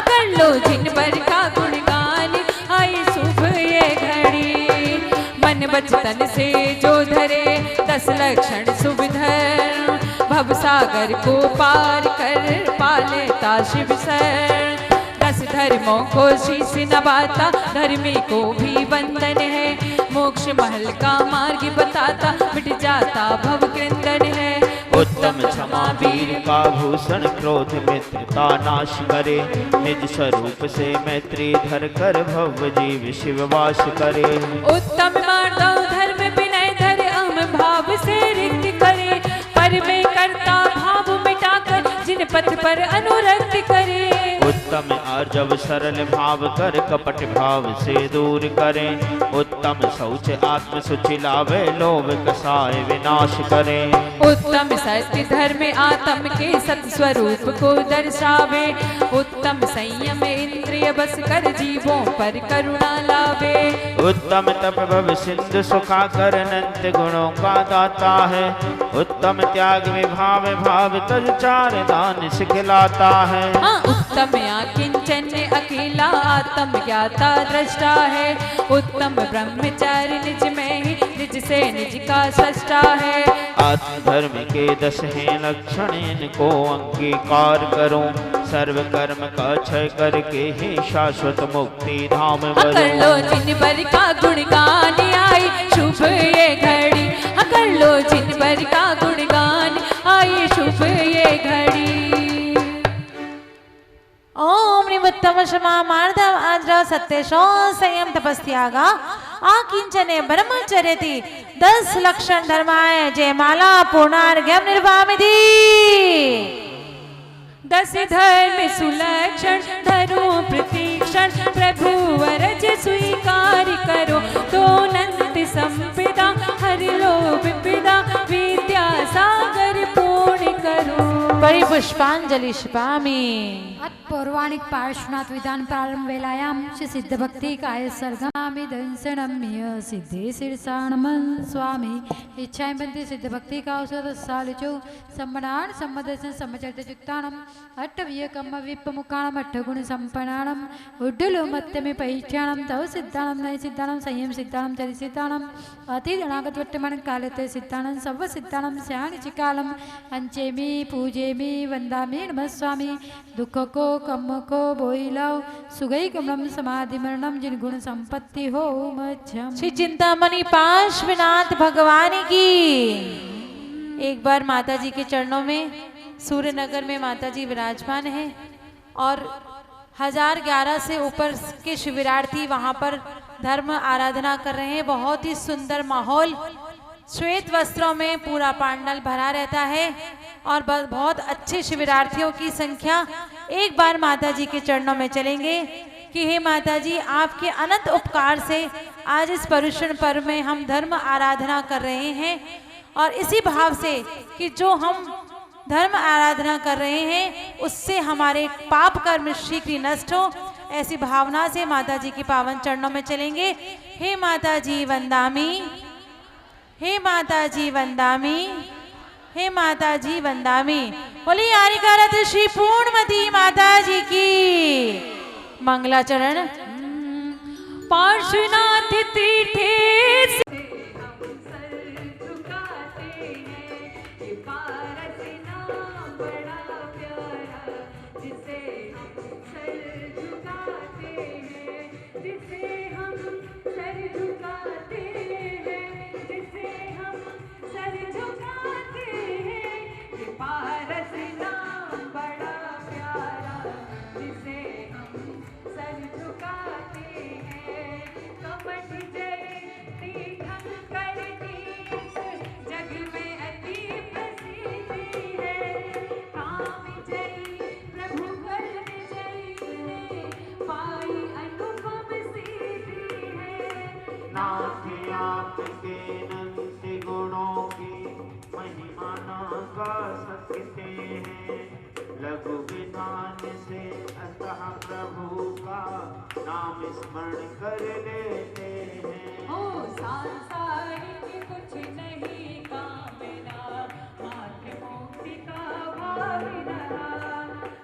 कर लो जिन वर का गुणगान आई शुभ ये घड़ी मन बचतन से जो धरे 10 लक्षण सुविधर भव सागर को पार कर पालेता शिव सर 10 धर्मों को शीश नवाता धर्मी को भी वंदन है मोक्ष महल का मार्ग बताता मिट जाता भव क्रंदन है उत्तम क्षमा वीर का भूषण क्रोध मित्रता नाश करे निज स्वरूप से मैत्री धर कर भव जीव शिव वास करे उत्तम मानव धर्म विनय धर अम भाव से रिक्त करे पर में करता भाव मिटाकर जिन पथ पर अनुरक्त करे उत्तम आर्जव सरल भाव कर कपट भाव से दूर करे उत्तम शौच आत्म शुचि लावे लोभ कसाय विनाश करे उत्तम सत्य धर्म आत्म के सत स्वरूप को दर्शावे उत्तम संयम इंद्रिय बस कर जीवों पर करुणा लावे उत्तम तप भव सिंधु सुखा कर अनंत गुणों का दाता है उत्तम त्याग विभाव भाव तज चार दान सिखलाता है उत्तम किंचन्य अकेला आत्म ज्ञाता दृष्टा है उत्तम ब्रह्मचारी निज में ही निज से निज का सृष्टा है आत्म धर्म के 10 हैं लक्षण इनको अंगीकार करो सर्व कर्म का क्षय करके ही शाश्वत मुक्ति धाम कर लो जिन बर का गुणगान आई शुभ ये घड़ी कर लो जिन बर का गुणगान आई शुभ ये घड़ी ओम निमुत्तम क्षमा मार्दव आद्र सत्य शौ संयम तपस्यागा आकिंचने ब्रह्मचर्यति 10 लक्षण धर्माय जयमाला पूर्णार्घ्यम निर्वामिति 10 धर्म सुलक्षण धरो प्रतीक्षण प्रभु वरज स्वीकार करो तो नंद संपदा हर लो विपदा विद्या सागर पूर्ण करो बड़ी पुष्पांजलि शिपामी पौराणिक पार्श्वनाथ विधान प्रारंभ वेलायाम श्री सिद्ध भक्ति काय सर्गामि दंसनम्य सिद्धे शीर्षाणमन स्वामी इच्छाएं बनती सिद्ध भक्ति का औषध सालिचो सम्मनान सम्मदर्शन सम्मचरित चित्तानम अट्टवीय कम्म विप्प मुखानम अट्ठगुण संपन्नानम उड्डलो मत्यमे पैठ्यानम तव सिद्धानम नय सिद्धानम संयम सिद्धानम चरि सिद्धानम अति अनागत वर्तमान कालते सिद्धानम सर्व सिद्धानम स्यानि चिकालम अंचेमि पूजेमि वंदामि नमः स्वामी दुख को कम को बोइलाओ सुगई कमलम समाधि मरणम जिन गुण संपत्ति हो मध्यम श्री चिंतामणि पार्श्वनाथ भगवान की एक बार माता जी के चरणों में सूर्य नगर में माता जी विराजमान है और 1011 से ऊपर के शिविरार्थी वहां पर धर्म आराधना कर रहे हैं। बहुत ही सुंदर माहौल, श्वेत वस्त्रों में पूरा पांडल भरा रहता है और बहुत अच्छे शिविरार्थियों की संख्या। एक बार माता जी के चरणों में चलेंगे कि हे माता जी, आपके अनंत उपकार से आज इस पर्युषण पर्व में हम धर्म आराधना कर रहे हैं और इसी भाव से कि जो हम धर्म आराधना कर रहे हैं उससे हमारे पाप कर्म शीघ्र नष्ट हो, ऐसी भावना से माता जी के पावन चरणों में चलेंगे। हे माता जी वंदामी, हे माता जी वंदामी, हे माता जी वंदामी। बोली आरिकारत श्री पूर्णमती माता जी की मंगलाचरण। पार्श्वनाथ तीर्थे आपके अनंत गुणों की महिमा न गा सकते हैं। लघु विधान से अतः प्रभु का नाम स्मरण कर लेते हैं। ओ सांसारिक कुछ नहीं कामना, आत्म मुक्ति का भावना,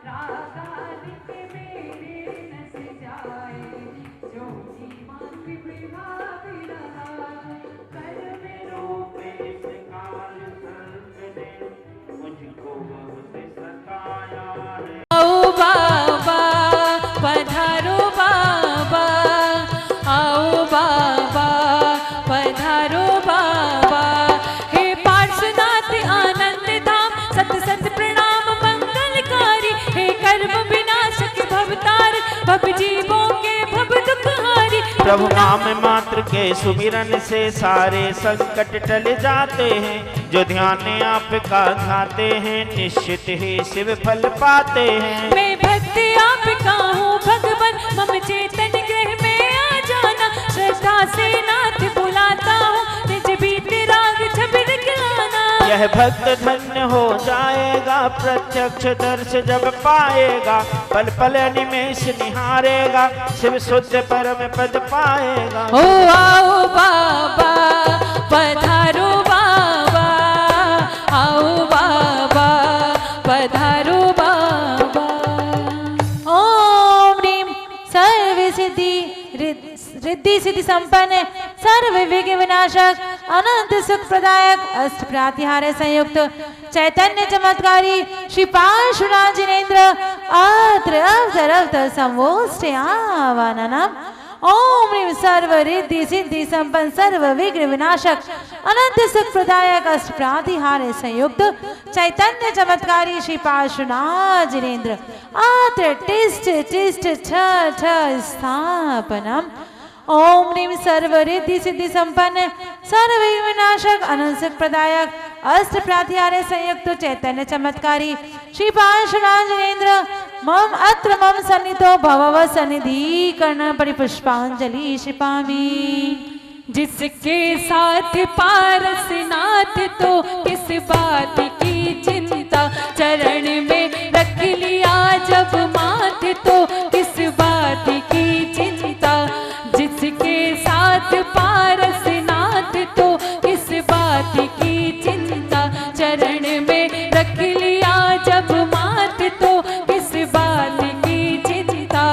रागादिक मेरे नस जाए, जो जीवन विभावी रहा, कर में रूप इस काल सर्प ने मुझको बहुत सताया है। आओ बाबा पधारो बाबा, आओ बाबा पधारो बाबा। हे पार्श्वनाथ आनंद धाम, सत सत प्रणाम मंगलकारी। हे कर्म विनाशक भवतार, भव जीवों के भव दुखहारी। प्रभु नाम मात्र के सुमिरन से सारे संकट टल जाते हैं। जो ध्यान आपका ध्याते हैं, निश्चित ही शिव फल पाते हैं। मैं भक्त आपका हूँ भगवान, मम चेतन ग्रह में आ जाना। श्रद्धा से नाथ बुलाता हूँ, निज बीत राग छवि दिखलाना। यह भक्त धन्य हो जाएगा, प्रत्यक्ष दर्श जब पाएगा। पल पल निमेष निहारेगा, शिव शुद्ध परम पद पाएगा। ओ आओ बाबा पधारो बाबा, आओ बाबा पधारो बाबा। ओम ह्रीं सर्व सिद्धि रिद्धि सिद्धि संपन्न सर्व विघ्न विनाशक अनंत सुख प्रदायक अष्ट प्रातिहार्य संयुक्त चैतन्य चमत्कारी श्री पार्श्वनाथ जिनेन्द्र अत्र अवतर अवतर संवोष्ट आवाननम। ओम ह्रीं सर्व रिद्धि सिद्धि संपन्न सर्व विघ्न विनाशक अनंत सुख प्रदायक अष्ट प्रातिहार्य संयुक्त चैतन्य चमत्कारी श्री पार्श्वनाथ जिनेन्द्र अत्र तिष्ठ तिष्ठ छ स्थापनम। ओम ह्रीं सर्व रिद्धि सिद्धि संपन्न सर्व विघ्न विनाशक अनंत सुख प्रदायक अष्ट प्रातिहार्य संयुक्त चैतन्य चमत्कारी श्री पार्श्वनाथ जिनेन्द्र मम अत्र मम सन्निधो भवव सन्निधि कर्ण परिपुष्पांजलि क्षिपामि। जिसके साथ पारसनाथ, तो किस बात की चिंता। चरण में रख लिया जब माथ, तो किस बात की चिंता। जिसके साथ पारसनाथ, तो किस बात की चिंता। चरण में रख लिया जब माथ, तो किस बात की चिंता।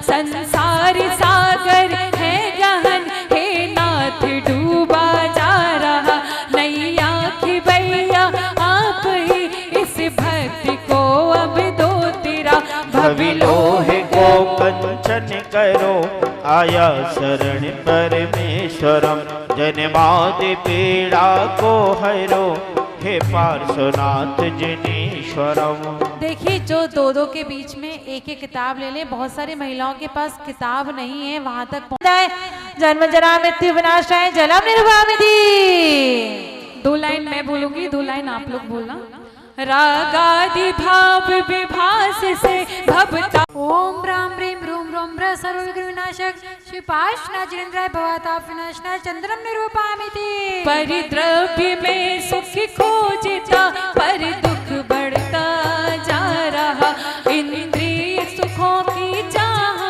संसार सागर है गहन, हे नाथ डूबा जा रहा। नैया की भैया आप ही इस भक्त को अब दो तेरा। भविलोह को कंचन करो, आया शरण परमेश्वरम। जन्मादि पीड़ा को हरो, हे पार्श्वनाथ जिनेश्वरम। देखिए जो दो के बीच में एक एक किताब ले ले, बहुत सारी महिलाओं के पास किताब नहीं है, वहां तक पहुंचा है। जन्म जरा मृत्यु विनाशाय जलम निर्वामिति। 2 लाइन मैं बोलूंगी, 2 लाइन आप लोग बोलना। रागादि भाव विभास से भवता। ओम राम ह्रीं रूम रोम ब्र सर्व विघ्न विनाशक श्री पार्श्वनाथ जिनेन्द्राय भवताप विनाशनाय चंद्रम निरूपयामिति। परिद्रव्य में सुख खोजता, पर दुख बढ़ता जा रहा। इंद्रिय सुखों की चाह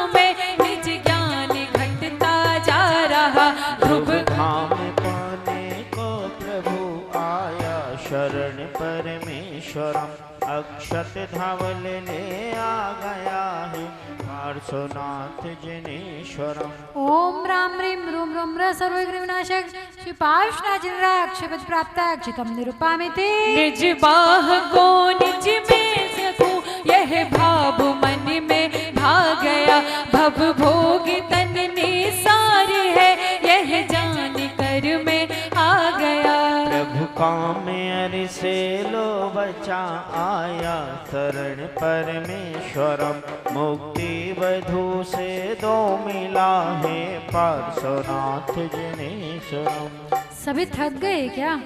परमेश्वरम अक्षत धवल ले आ गया है पार्श्वनाथ जिनेश्वरम। ओम राम ह्रीं रूम रूम र सर्वविघ्न विनाशक श्री पार्श्वनाथ जिनराय अक्षयपद प्राप्त अक्षितम निरूपामिते। निज बाह को निज में सकूं यह भाव मन में भा गया भव भोग तन निसार है यह जान कर में आ गया। प्रभु काम अरि से लो बचा आया शरण परमेश्वरम मुक्ति वधु से दो मिला है पार्श्वनाथ जिनेश्वरम। सभी थक गए क्या?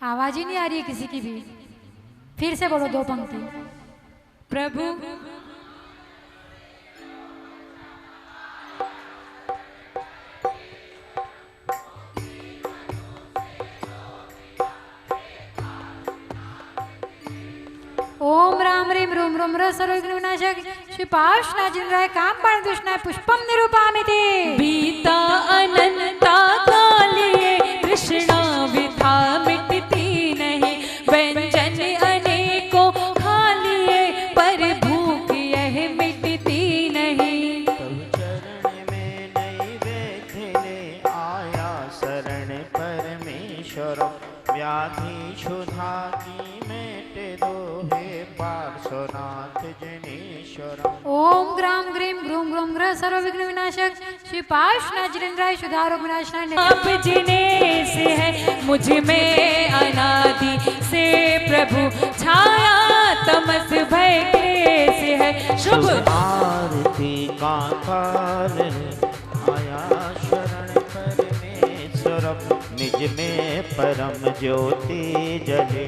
आवाज ही नहीं आ रही है किसी की भी। फिर से बोलो 2 पंक्ति। प्रभु ओम राम ह्रीं रूम रूम र सर्वविघ्न विनाशक श्री पार्श्वनाथ जिनराय काम बाण दुष्णाय पुष्पम निरूपामिते। बीता अनंता कालिए कृष्णा विथा मिटती नहीं व्यंजन अनेकों खा लिए पर भूख यह मिटती नहीं। तब चरण में नैवेद्य ले आया शरण परमेश्वरम व्याधि क्षुधा की मेट दो हे पार्श्वनाथ जिनेश्वरम। ओम ग्राम ग्रीम ग्रूम ग्रूम ग्रह सर्वविघ्न विनाशक श्री पार्श्वनाथ जिनेन्द्राय शुद्धारोग विनाशनाय। आप जिने से है मुझ में अनादि से प्रभु छाया तमस भय के से है शुभ आरती का काल आया शरण परमेश्वरम निज में परम ज्योति जले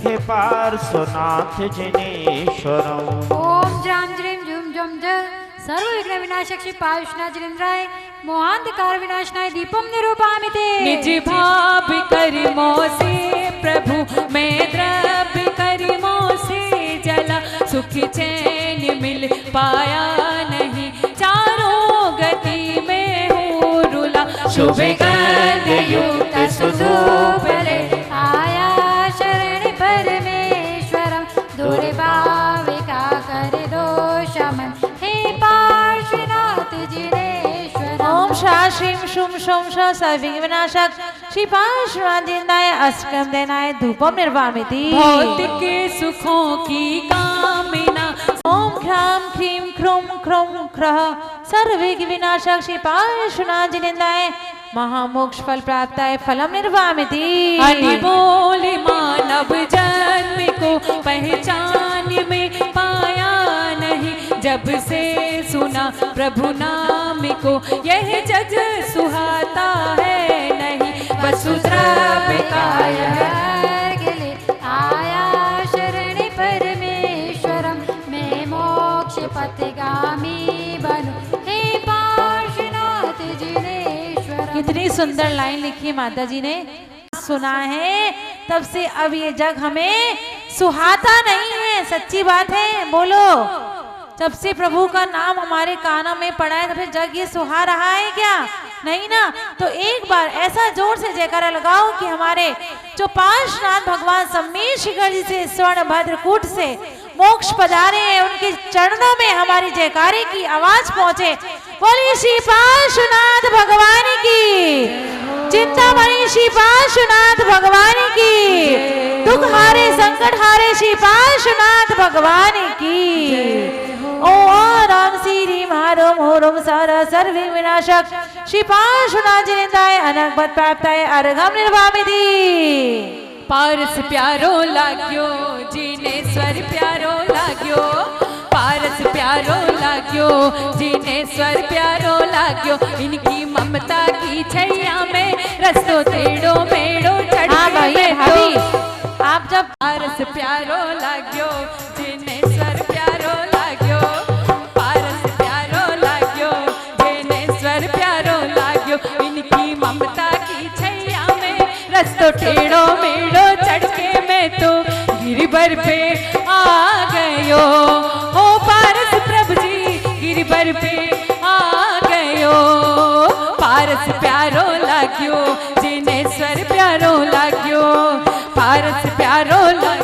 हे पार्श्वनाथ जिनेश्वरम। ओम जाम ज्रीम झुम झुम जल सर्वविघ्न विनाशक श्री पार्श्वनाथ जिनेन्द्राय मोहांधकार विनाशनाय दीपम निरूपामिते। निज भाव करिमो से प्रभु मैं द्रव्य करिमो से जला सुख चैन मिल पाया नहीं चारों गति में हूँ रुला शुभ गंध युक्त सुधूप ले आया शरण परमेश्वरम दूर भाविका कर दो शमन हे पार्श्वनाथ जिनेश्वरम। ओम शा श्रीम शुम शोम श सर्वविघ्न विनाशक श्री पार्श्वनाथ जिनेन्द्राय अष्टकम देनाय धूपम निर्वामिति। भौतिक सुखों की कामना ओम ख्राम ख्रीम ख्रूम ख्रूम ख्रः सर्वविघ्न विनाशक श्री पार्श्वनाथ जिनेन्द्राय महामोक्ष फल प्राप्ताय फलम निर्वामिति। अनमोल मानव जन्म को पहचान में पाया नहीं जब से सुना प्रभु नाम को यह जग सुहाता है नहीं वसुद्राविकाय गले आया शरण परमेश्वरम मैं मोक्ष पथगामी बनूं हे पार्श्वनाथ जिनेश्वरम। कितनी सुंदर लाइन लिखी माता जी ने। सुना है तब से अब ये जग हमें सुहाता नहीं है। सच्ची बात है, बोलो। जब से प्रभु का नाम हमारे कानों में पड़ा है तब से जग ये सुहा रहा है क्या? नहीं ना। तो एक बार ऐसा जोर से जयकारा लगाओ कि हमारे जो पार्श्वनाथ भगवान सम्मेद शिखर जी से स्वर्ण भद्रकूट से मोक्ष पधारे हैं उनके चरणों में हमारी जयकारे की आवाज पहुंचे। बोलिए श्री पार्श्वनाथ भगवान की, चिंतामणि श्री पार्श्वनाथ भगवान की, दुख हारे संकट हारे श्री पार्श्वनाथ भगवान की। ओम राम श्री मारोम होरोम सारा सर्वे विनाशक श्री पार्श्वनाथ जिनेन्द्राय अनगपद प्राप्ताय अर्घम निर्वामिति। पारस प्यारो लाग्यो जिनेश्वर प्यारो लाग्यो पारस प्यारो लाग्यो जिनेश्वर प्यारो लाग्यो इनकी ममता की छैया में रस्तो तेड़ो मेड़ो चढ़े आप जब पारस प्यारो लाग्यो जिनेश्वर प्यारो लाग्यो पारस प्यारो लाग्यो जिनेश्वर प्यारो लाग्यो इनकी ममता की छैया में रस्तो टेढ़ो मेढ़ो चढ़ के मैं तो गिरिबर पे आ गयो ओ पारस प्रभु जी गिरिबर पे आ गयो पारस प्यारो लाग्यो जिनेश्वर प्यारो लाग्यो पारस प्यारो लाग्यो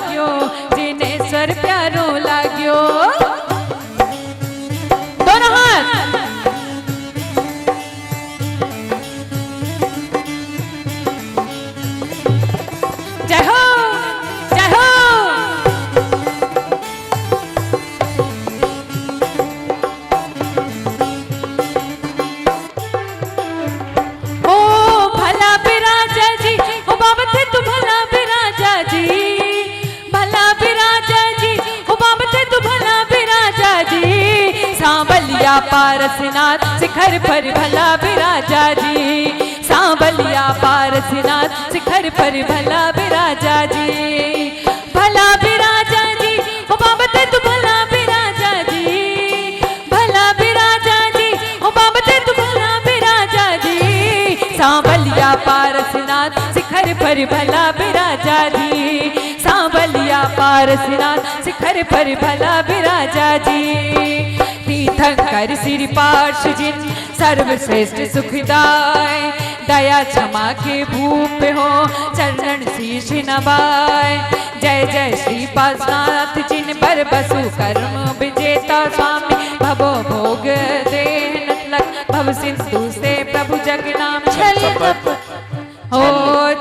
सांबलिया पारसनाथ शिखर पर भला विराजा जी, सांबलिया पारसनाथ शिखर पर भला विराजा जी, भला विराजा जी ओ बाबा ते तू भला विराजा जी, भला विराजा जी ओ बाबा ते तू भला विराजा जी, सांबलिया पारसनाथ शिखर पर भला विराजा जी, सांबलिया पारसनाथ शिखर पर भला विराजा जी, तीर्थंकर श्री पार्श जिन सर्वश्रेष्ठ सुखदाय, दया क्षमा के भूप हो चरण शीश नवाय, जय जय श्री पार्श्वनाथ जिन पर बसु कर्म विजेता स्वामी, भवो भोग देह नटलक भव सिंधु से प्रभु जगनाम छल हो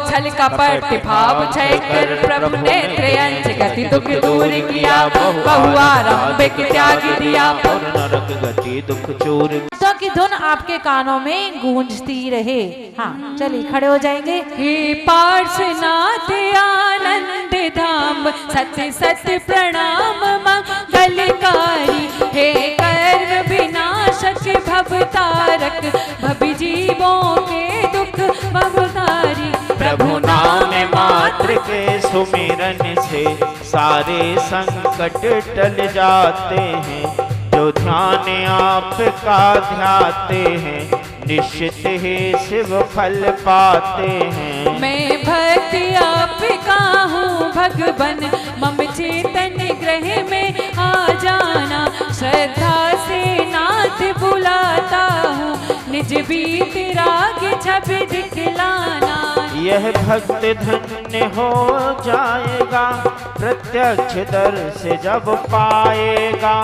छल कपट भाव क्षय कर प्रभु ने त्रयंच गति दुख दूर किया, बहुआरंभ त्याग दिया और नरक गति दुख चूर। तो की धुन आपके कानों में गूंजती रहे। हाँ चलिए खड़े हो जाएंगे। हे पार्श्वनाथ आनंद धाम सत्य सत्य प्रणाम मंगलकारी, हे कर्म विनाशक भवतारक भव जीवों के दुख भवतारी, प्रभु नाम मात्र के सुमिरन से सारे संकट टल जाते हैं, जो ध्यान आपका ध्याते हैं निश्चित ही शिव फल पाते हैं। मैं भक्ति आपका हूँ भगवन, मम चेतन ग्रह में आ जाना, श्रद्धा से नाथ बुलाता हूँ, निज बीत राग छवि दिखलाना, यह भक्त धन्य हो जाएगा प्रत्यक्ष दर्श जब पाएगा,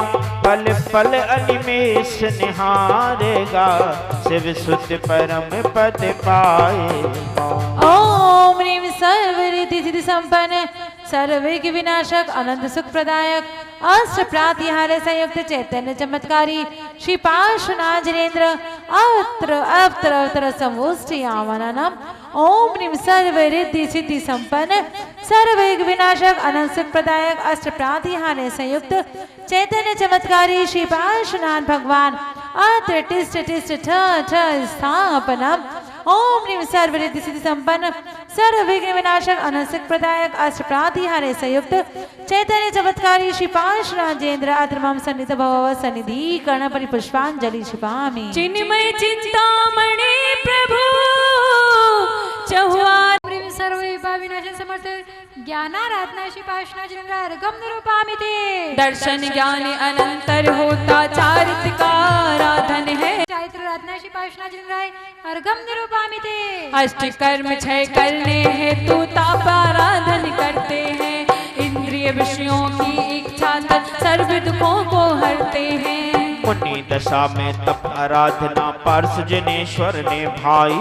पल पल अनिमेष निहारेगा शिव सुध परम पद पाएगा। ओम ह्रीं सर्वरिद्धि सिद्धि संपन्न सर्वविघ्न विनाशक अनंत सुख प्रदायक अष्ट प्रातिहार्य संयुक्त चैतन्य चमत्कारी श्री पार्श्वनाथ जिनेन्द्र अवत्र अवतर अवतर समोष्टि आवानम। ओम ह्रीं सर्वरिद्धि सिद्धि संपन्न सर्वविघ्न विनाशक अनंत सुख प्रदायक अष्ट प्रातिहार्य संयुक्त चैतन्य चमत्कारी श्री पार्श्वनाथ भगवान अत्र तिष्ठ तिष्ठ ठ स्थापनम। ओम ह्रीं सर्वरिद्धि सिद्धि संपन्न सर्वविघ्न विनाशक अनंत सुख प्रदायक अष्ट प्रातिहार्य संयुक्त चैतन्य चमत्कारी श्री पार्श्वनाथ जिनेन्द्र अत्र मम सन्निध भव सन्निधि कर्ण परिपुष्पांजलि क्षिपामि। चिन्मय चिंतामणि प्रभु चहुआर सर्व विनाश समर्थ ज्ञानाराधना श्री पार्श्वनाथ जिनेन्द्र अर्घम निरूपामि ते, दर्शन ज्ञान अनंतर होता चारित्रिक आराधन है, चैत्र राधना श्री पार्श्वनाथ जिनेन्द्र अर्घम निरूपामि ते, अष्ट कर्म क्षय करने हेतु ताप आराधन करते हैं, इंद्रिय विषयों की इच्छा तक सर्व दुखों को हरते हैं, मुनि दशा में तप आराधना पार्श्व जनेश्वर ने भाई,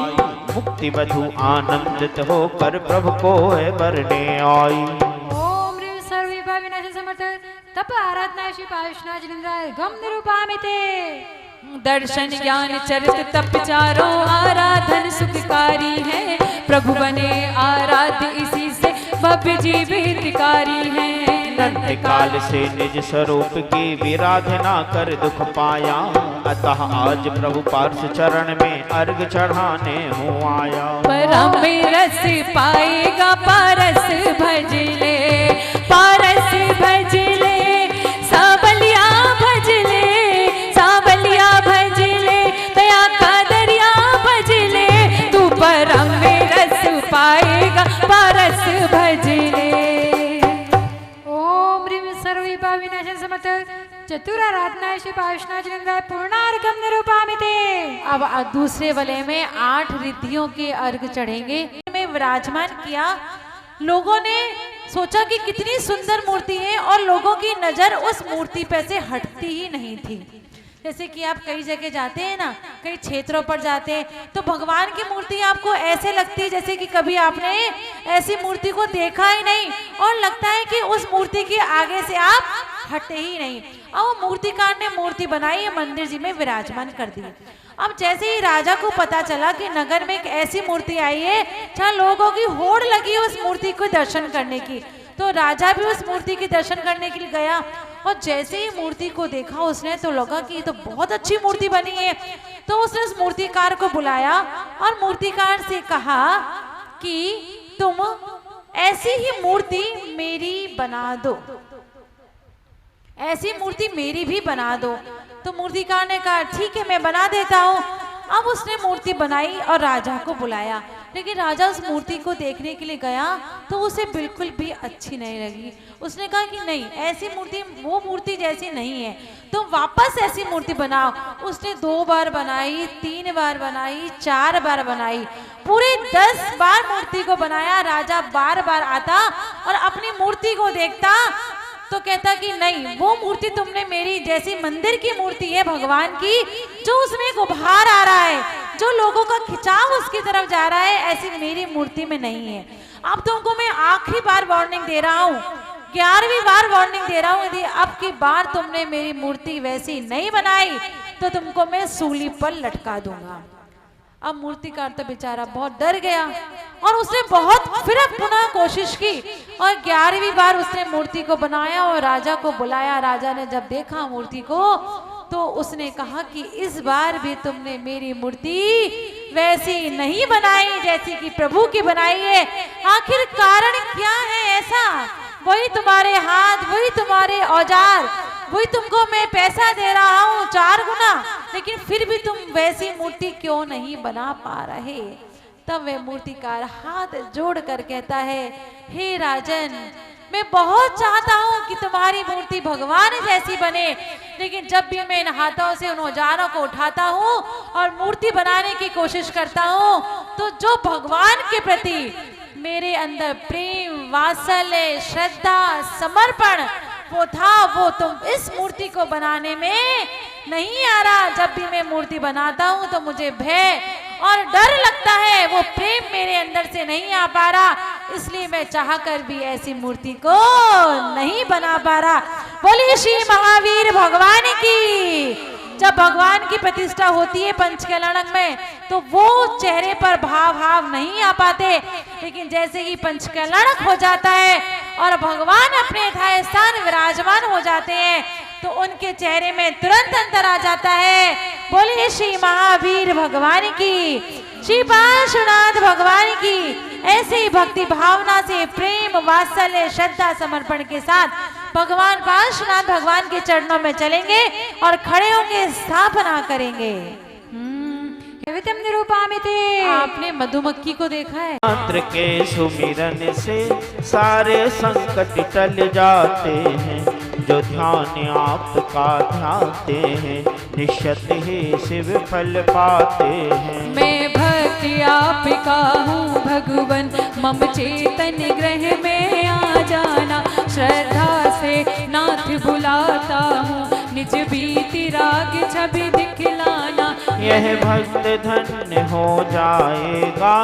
मुक्ति बधु आनंदित होकर प्रभु को है बरने आई। ओम ह्रीं सर्व विनाश समर्थ तप आराधना श्री पार्श्वनाथ जिनेन्द्र अर्घम निरूपामि ते, दर्शन ज्ञान चरित तप चारों आराधन सुखकारी है, प्रभु बने आराध्य इसी से भव्य जीवितकारी है, अनंत काल से निज स्वरूप की विराधना कर दुख पाया, अतः आज प्रभु पार्श्व चरण में अर्घ चढ़ाने हूँ आया। परम रस पाएगा पारस भजले, पारस भजले सांबलिया भजले, सांबलिया भजले दया का दरिया भजले, तू परम रस पाएगा पारस भजले। ओम ह्रीं सर्व विनाश समर्थ चतुराराधना श्री पार्श्वनाथ जिनेन्द्र पूर्णार्घम निरूपामि ते। अब दूसरे वलय में 8 रिद्धियों के अर्घ चढ़ेंगे। में विराजमान किया, लोगों ने सोचा कि कितनी सुंदर मूर्ति है और लोगों की नजर उस मूर्ति पे से हटती ही नहीं थी। जैसे कि आप कई जगह जाते हैं ना, कई क्षेत्रों पर जाते हैं तो भगवान की मूर्ति आपको ऐसे लगती है जैसे कि कभी आपने ऐसी मूर्ति को देखा ही नहीं और लगता है कि उस मूर्ति के आगे से आप हटे ही नहीं। अब वो मूर्तिकार ने मूर्ति बनाई, मंदिर जी में विराजमान कर दी। अब जैसे ही राजा को पता चला कि नगर में एक ऐसी मूर्ति आई है जहाँ लोगों की होड़ लगी उस मूर्ति को दर्शन करने की, तो राजा भी उस मूर्ति के दर्शन करने के लिए गया और जैसे ही मूर्ति को देखा उसने तो लगा कि ये तो बहुत अच्छी मूर्ति बनी है। तो उसने उस मूर्तिकार को बुलाया और मूर्तिकार से कहा कि तुम ऐसी ही मूर्ति मेरी बना दो, ऐसी मूर्ति मेरी भी बना दो। तो मूर्तिकार ने कहा ठीक है मैं बना देता हूँ। अब उसने मूर्ति बनाई और राजा को बुलाया, लेकिन राजा उस मूर्ति को देखने के लिए गया तो उसे बिल्कुल भी अच्छी नहीं लगी। उसने कहा कि नहीं, ऐसी मूर्ति वो मूर्ति जैसी नहीं है, तो वापस ऐसी मूर्ति बनाओ। उसने 2 बार बनाई, 3 बार बनाई, 4 बार बनाई, पूरे 10 बार मूर्ति को बनाया। राजा बार बार आता और अपनी मूर्ति को देखता तो कहता कि नहीं, वो मूर्ति तुमने मेरी जैसी मंदिर की मूर्ति है भगवान की, जो उसमें एक उभार आ रहा है, जो लोगों का खिंचाव उसकी तरफ जा रहा है, ऐसी मेरी मूर्ति में नहीं है। अब तुमको मैं आखिरी बार वार्निंग दे रहा हूँ, 11वीं बार वार्निंग दे रहा हूँ, यदि अब की बार तुमने मेरी मूर्ति वैसी नहीं बनाई तो तुमको मैं सूली पर लटका दूंगा। अब मूर्तिकार तो बेचारा बहुत डर गया और उसने बहुत फिर पुनः कोशिश की और 11वीं बार उसने मूर्ति को बनाया और राजा को बुलाया। राजा ने जब देखा मूर्ति को तो उसने कहा कि इस बार भी तुमने मेरी मूर्ति वैसी नहीं बनाई जैसी कि प्रभु की बनाई है। आखिर कारण क्या है ऐसा? वही तुम्हारे हाथ, वही तुम्हारे औजार, वही तुमको मैं पैसा दे रहा हूँ 4 गुना, लेकिन फिर भी तुम वैसी मूर्ति क्यों नहीं बना पा रहे? तब वह मूर्तिकार हाथ जोड़ कर कहता है, हे राजन, मैं बहुत चाहता हूँ कि तुम्हारी मूर्ति भगवान जैसी बने, लेकिन जब भी मैं इन हाथों से उन औजारों को उठाता हूँ और मूर्ति बनाने की कोशिश करता हूँ तो जो भगवान के प्रति मेरे अंदर प्रेम, वात्सल्य, श्रद्धा, समर्पण वो था, वो तुम इस मूर्ति को बनाने में नहीं आ रहा। जब भी मैं मूर्ति बनाता हूँ तो मुझे भय और डर लगता है, वो प्रेम मेरे अंदर से नहीं आ पा रहा, इसलिए मैं चाहकर भी ऐसी मूर्ति को नहीं बना पा रहा। बोलिए श्री महावीर भगवान की। जब भगवान की प्रतिष्ठा होती है पंचकलंक में तो वो चेहरे पर भाव नहीं आ पाते, लेकिन जैसे ही पंचकलंक हो जाता है और भगवान अपने यथार्थ स्थान विराजमान हो जाते हैं तो उनके चेहरे में तुरंत अंतर आ जाता है। बोलिए श्री महावीर भगवान की, श्री पार्श्वनाथ भगवान की। ऐसे ही भक्ति भावना से प्रेम, वात्सल्य, श्रद्धा, समर्पण के साथ भगवान पार्श्वनाथ भगवान के चरणों में चलेंगे और खड़े होंगे, स्थापना करेंगे। आपने मधुमक्खी को देखा है? मंत्र के सुमिरन से सारे संकट टल जाते हैं, जो ध्यान आपका ध्याते हैं, निश्चित ही शिव फल पाते हैं। मैं भक्ति आपका हूँ भगवन, मम चेतन ग्रह में आ जाना, श्रद्धा से नाथ बुलाता हूँ, निज बीती राग छवि दिखलाना। यह भक्त धन्य हो जाएगा,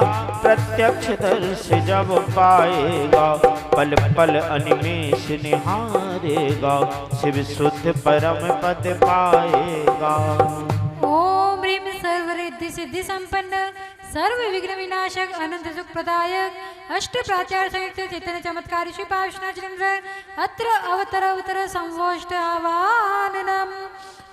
प्रत्यक्ष दर्श जब पाएगा, पल पल अनिमेष निहारेगा, शिव शुद्ध परम पद पाएगा। ओम ह्रीं सर्वरिद्धि सिद्धि संपन्न सर्व विघ्न विनाशक अनंत सुख प्रदायक अष्ट प्राचार संयुक्त चैतन्य चमत्कारी श्री पार्श्वनाथ अत्र अवतर संवोष्ट आवाहनम।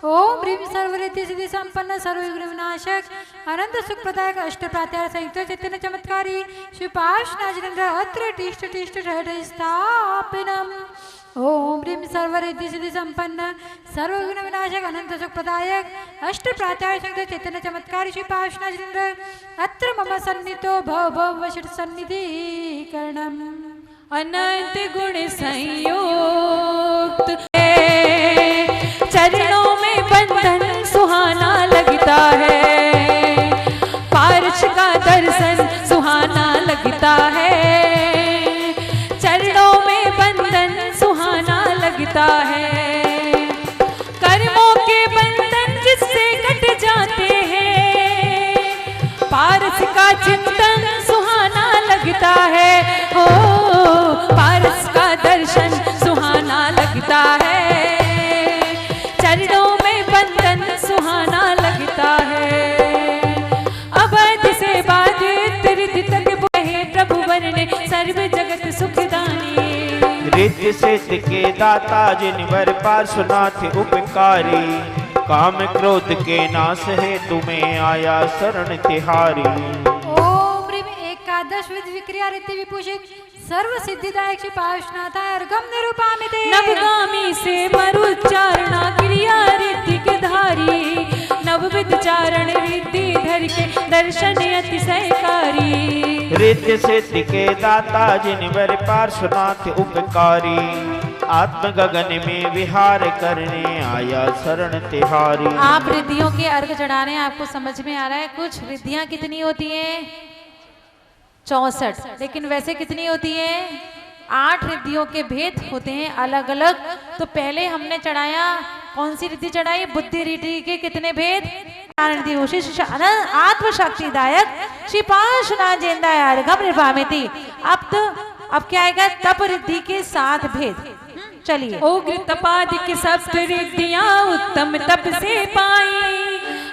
ओम ह्रीं सर्वरिद्धि सिद्धि संपन्न सर्व विघ्न विनाशक अनंत सुख प्रदायक अष्ट प्राचार संयुक्त चैतन्य चमत्कारी श्री पार्श्वनाथ अत्र तिष्ठ तिष्ठ स्थापनम। ओम ह्रीं सर्वरिद्धि सिद्धि संपन्न सर्व विघ्न विनाशक अनंत सुख प्रदायक अष्ट प्राचार संयुक्त चैतन्य चमत्कारी श्री पार्श्वनाथ अत्र मम सन्निधो भव भव वशिष्ठ सन्निधि करणम। अनंत गुण संयुक्त चरणों में बंधन सुहाना लगता है, पार्श का दर्शन सुहाना लगता है, चरणों में बंधन सुहाना लगता है, कर्मों के बंधन जिससे कट जाते हैं, पारस का चिंतन सुहाना लगता है। हो पारस का दर्शन रिद्धि सिद्धि के दाता जिनवर पार्श्वनाथ उपकारी, काम क्रोध के नाश है तुम्हें आया शरण तिहारी। ओम ह्रीं एकादश विध विक्रिया रीति विभूषित सर्व सिद्धिदायक श्री पार्श्वनाथाय अर्घम निरूपामिते। नवगामी से मरुच्चारणा क्रिया रिद्धि के धारी, नवविध चारण रिद्धि धर के दर्शन अतिशयकारी। रिद्धि सिद्धि के दाता जिनवर पार्श्वनाथ उपकारी, आत्म गगन में विहार करने आया शरण तिहारी। आप रिद्धियों के अर्घ चढ़ाने आपको समझ में आ रहा है। कुछ रिद्धियां कितनी होती हैं? 64। लेकिन वैसे कितनी होती हैं? 8 रिद्धियों के भेद होते हैं अलग अलग। तो पहले हमने चढ़ाया, कौन सी रिद्धि चढ़ाई? बुद्धि रिद्धि के कितने भेद? आत्म शक्तिदायक श्री पार्श्वनाथ जिंदाय अर्घम निरूपामिति। अब क्या आएगा? तप रिद्धि के 7 भेद। चलिए। उग्र तपादि के सप्त रिद्धियां उत्तम तप से पाई,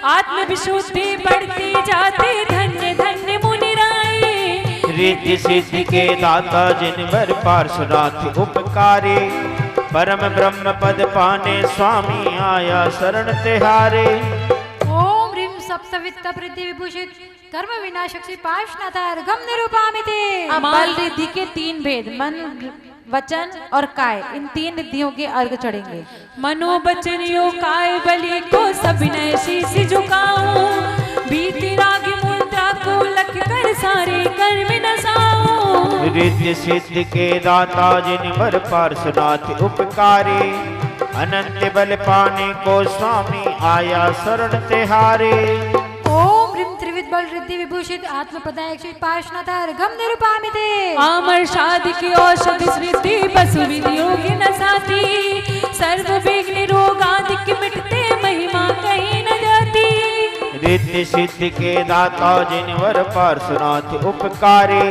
आत्म विशुद्धि बढ़ती जाती धन्य धन्य मुनि राई। रिद्धि सिद्धि के दाता जिनवर पार्श्वनाथ उपकारी, परम ब्रह्म पद पाने स्वामी आया शरण तिहारे। ओम ह्रीं सप्तविध तप रिद्धि विभूषित कर्म विनाशक श्री पार्श्वनाथाय अर्घम निरूपामिते। अब बल रिद्धि के 3 भेद, मन वचन और काय, इन 3 रिद्धियों के अर्घ चढ़ेंगे। मनोवचन यो काय बलि को सविनय शीश झुकाऊं, बीती राग मुद्रा को लख कर सारे कर्म नसाऊं। रिद्धि सिद्धि के दाता जिनवर पार्श्वनाथ उपकारी, अनंत बल पाने को स्वामी आया शरण तिहारे। ओम ह्रीं त्रिविध बल रिद्धि विभूषित आत्म प्रदायक श्री पार्श्वनाथाय अर्घम निरूपामिते। आमर शादी की औषध सृष्टि बसु विधियों की नसाती, सर्व विघ्न रोग आदि के मिटते महिमा कहीं न जाती। रिद्धि सिद्धि के दाता जिनवर पार्श्वनाथ उपकारी,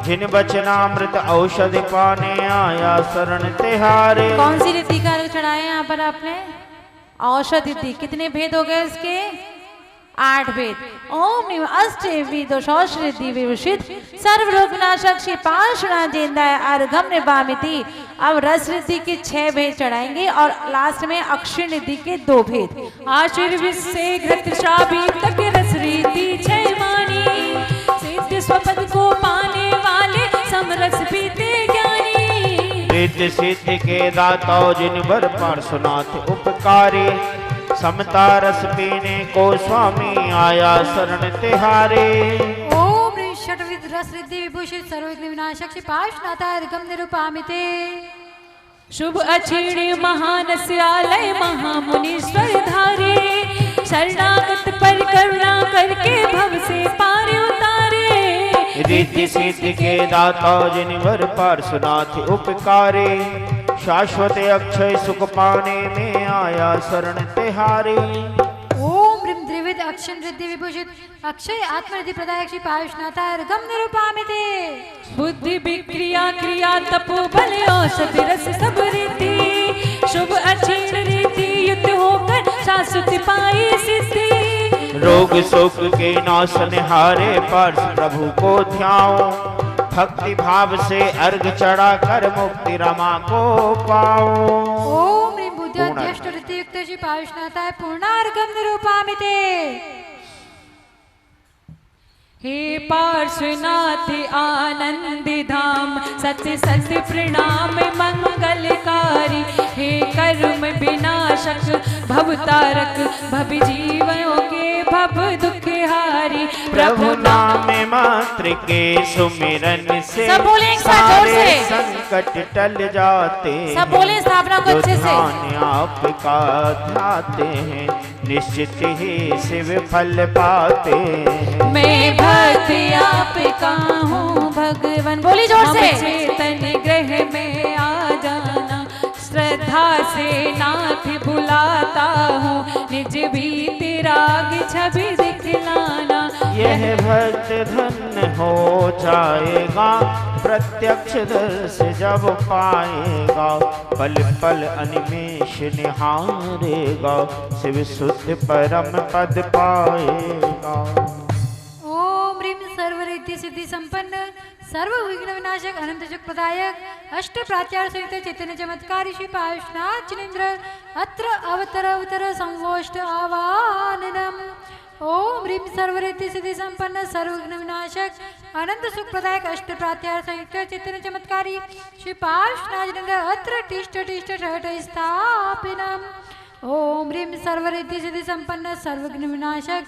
जिन वचनामृत औषधि पाने आया शरण तिहारे। कौन सी रिद्धि का अर्घ चढ़ाया यहाँ पर आपने? औषधि रिद्धि। कितने भेद हो गए इसके? 8 भेद। ओम ह्रीं अष्टवी दोषौष रिद्धि विभूषित सर्व रोगनाशक श्री पार्श्वनाथ जिंदाय अर्घम निरूपामिति। अब रस रिद्धि के 6 भेद चढ़ाएंगे और लास्ट में अक्षय रिद्धि के 2 भेद। आशीर्विद से घृत श्रावी तक रस रीति 6 मानी, सिद्ध स्वपद को पाने वाले समरस पीते ज्ञानी। रिद्धि सिद्धि के दाता जिनवर पार्श्वनाथ उपकारी, समता रस पीने को स्वामी आया शरण तिहारे। ओम ह्रीं षट्विध रस रिद्धि विभूषित सर्वविघ्न विनाशक श्री पार्श्वनाथाय अर्घम निरूपामिते। शुभ अछीण महानस्यालय महामुनीश्वर धारे, शरणागत पर करुणा करके भव से पार उतारे। रिद्धि सिद्धि के दाता जिनवर पार्श्वनाथ उपकारी, शाश्वत अक्षय सुख पाने में आया शरण तिहारे। ओम ह्रीं त्रिविध अक्षय रिद्धि विभूषित अक्षय आत्मरिद्धि प्रदायक श्री पार्श्वनाथाय अर्घम निरूपामिते। बुद्धि विक्रिया क्रिया तपो बल औषधि रस सब रिद्धि, शुभ अक्षीण रिद्धि युक्त होकर शाश्वत पाई सिद्धि। रोग शोक के नाश निहारे पार्श प्रभु को ध्याओ, भक्ति भाव से अर्घ चढ़ा कर मुक्ति रमा को पाओ। ओम ह्रीं बुद्ध्याद्यष्ट रिद्धि युक्त श्री पार्श्वनाथाय पूर्णार्घम निरूपामिते। हे पार्श्वनाथ आनंद धाम सत्य सत्य प्रणाम मंगलकारी, हे कर्म विनाशक भव तारक भव जीवों के भव दुख हारी। प्रभु नाम मात्र के सुमिरन से सब बोले एक साथ जोर सारे से। संकट टल जाते हैं। सब बोले स्थापना को जो अच्छे से। ध्यान आपका ध्याते हैं, निश्चित ही शिव फल पाते हैं। मैं भक्ति आपका हूँ भगवान बोली जोर से। चेतन ग्रह में आ जाना, श्रद्धा से नाथ बुलाता हूँ, निज भी तिराग छवि दिखलाना। यह भक्त धन्य हो जाएगा, प्रत्यक्ष दर्श जब पाएगा, पल पल अनिमेष निहारेगा, शिव शुद्ध परम पद पाएगा। ओम ह्रीं सर्वरिद्धि रिद्धि सिद्धि संपन्न सर्व विघ्न विनाशक अनंत सुख प्रदायक अष्ट प्रात्यार सहित चैतन्य चमत्कारी श्री पायुषनाथ जिनेन्द्र अत्र अवतर अवतर संवोष्ट आवाहनम। ओम ह्रीं सर्वरिद्धि सिद्धि संपन्न सर्व विघ्न विनाशक अनंत सुख प्रदायक अष्ट प्रात्यार संयुक्त चैतन्य चमत्कारी श्री पायुषनाथ जिनेन्द्र अत्र तिष्ठ तिष्ठ ठठ स्थापिनम। ओम ह्रीं सर्वरिद्धि सिद्धि संपन्न सर्वघ्न विनाशक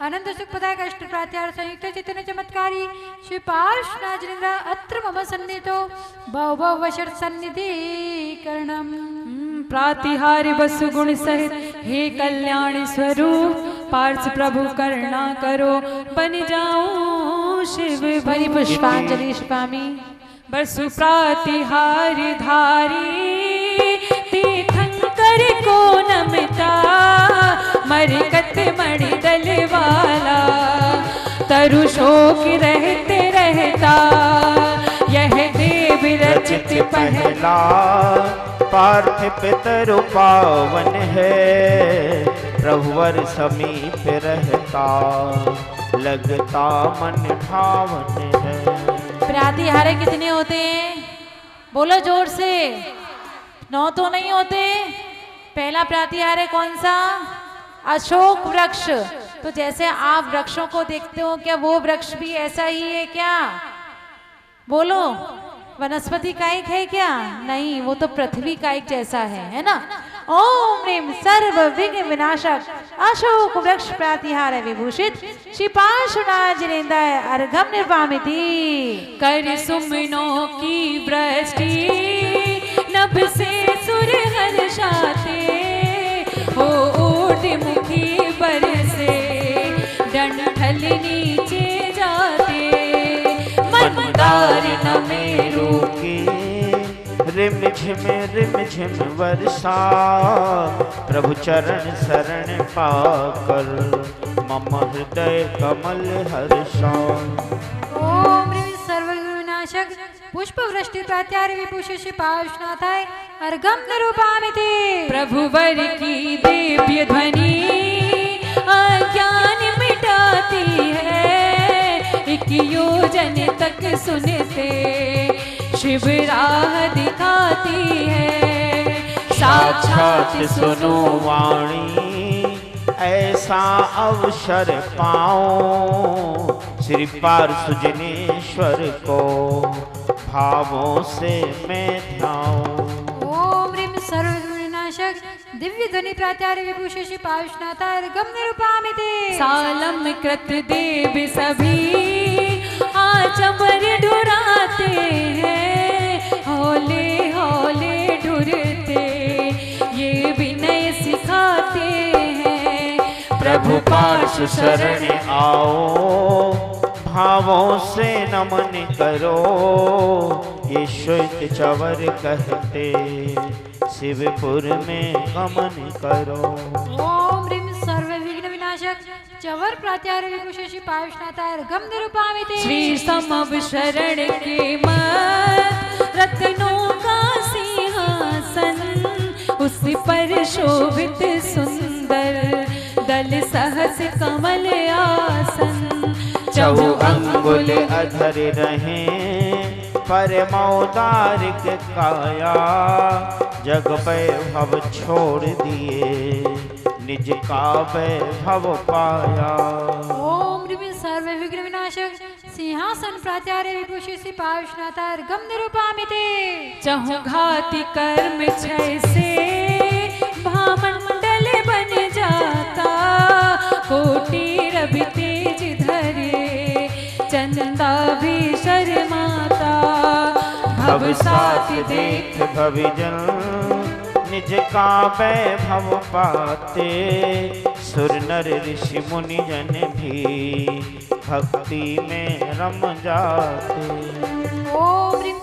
अनंत सुख प्रदायक अष्ट प्रात्यार संयुक्त चैतन्य चमत्कारी श्री पायुषनाथ जिनेन्द्र अत्र मम सन्निधो भव भव वशर सन्निधि करणम। प्रातिहार्य वसु गुण सहित हे कल्याणी स्वरूप पार्थ प्रभु करुणा करो बन जाऊं शिव भरी पुष्पांजलि स्वामी। बसु प्रातिहार्य धारी तीर्थंकर को नमता मरकत मणि दल वाला तरु शोक रहते रहता यह देव रचित पहला पार्थ पितरु पावन है प्रभुवर समीप रहता लगता मन भावन है। प्रातिहार्य कितने होते हैं? बोलो जोर से। 9 तो नहीं होते। पहला प्रातिहार्य कौन सा? अशोक वृक्ष। तो जैसे आप वृक्षों को देखते हो क्या वो वृक्ष भी ऐसा ही है क्या? बोलो। वनस्पति कायिक है क्या? नहीं, वो तो पृथ्वी कायिक जैसा है ना। ओम ह्रीं सर्व विघ्न विनाशक अशोक वृक्ष प्रातिहार्य विभूषित श्री पार्श्वनाथ जिनेन्द्र अर्घम निर्वामिति। कर सुमनों की वृष्टि नभ से सुर हर्षाते हो ऊर्ध्वमुखी बरसे डंठल नीचे जाते मंदार मेरू की रिम झिम वर्षा प्रभु चरण शरण पाकर मम हृदय कमल हर्षा। ओम ह्रीं सर्वविघ्न विनाशक पुष्प वृष्टि प्रात्यार्य विभूषित श्री पायुषनाथाय अर्घम निरूपामिति। प्रभु वर की दिव्य ध्वनि अज्ञान मिटाती है एक योजन तक सुनते शिव राह दिखाती है साक्षात सुनो वाणी ऐसा अवसर पाऊं श्री पार्थ जिनेश्वर को भावों से मैं ध्याऊं। ओम ह्रीं सर्वविघ्न विनाशक दिव्य ध्वनि प्रात्यार्य विभूषित श्री पायुषनाथ अर्घम निरूपामिति। सालम कृत देव सभी आचमर ढुराते हैं होले होले ढुरते ये विनय सिखाते हैं प्रभु पार्श्व शरण आओ भावों से नमन करो ये श्वेत चवर कहते शिवपुर में गमन करो। ओम ह्रीं सर्वविघ्न विनाशक चवर प्रात्यार्य विभूषित श्री पायुषनाथ अर्घम निरूपामिति। श्री समव शरण के मत रत्नों का सिंहासन उस पर शोभित सुंदर दल सहस कमल आसन चौ अंगुल अधर रहे परमौदारिक काया जग वैभव छोड़ दिए निज का वैभव पाया। ओम ह्रीं सर्वविघ्न विनाशक सिंहासन प्रात्यार्य विभूषित श्री पायुषनाथ अर्घम निरूपामिति। चहु घाति कर्म क्षय से भामंडल बन जाता कोटि रवि तेज धरे चंदा भी शर्माता भव साथ देख भविजन निज का वैभव पाते सुर नर ऋषि मुनि जन भी भक्ति में रम जाते। ओम ह्रीं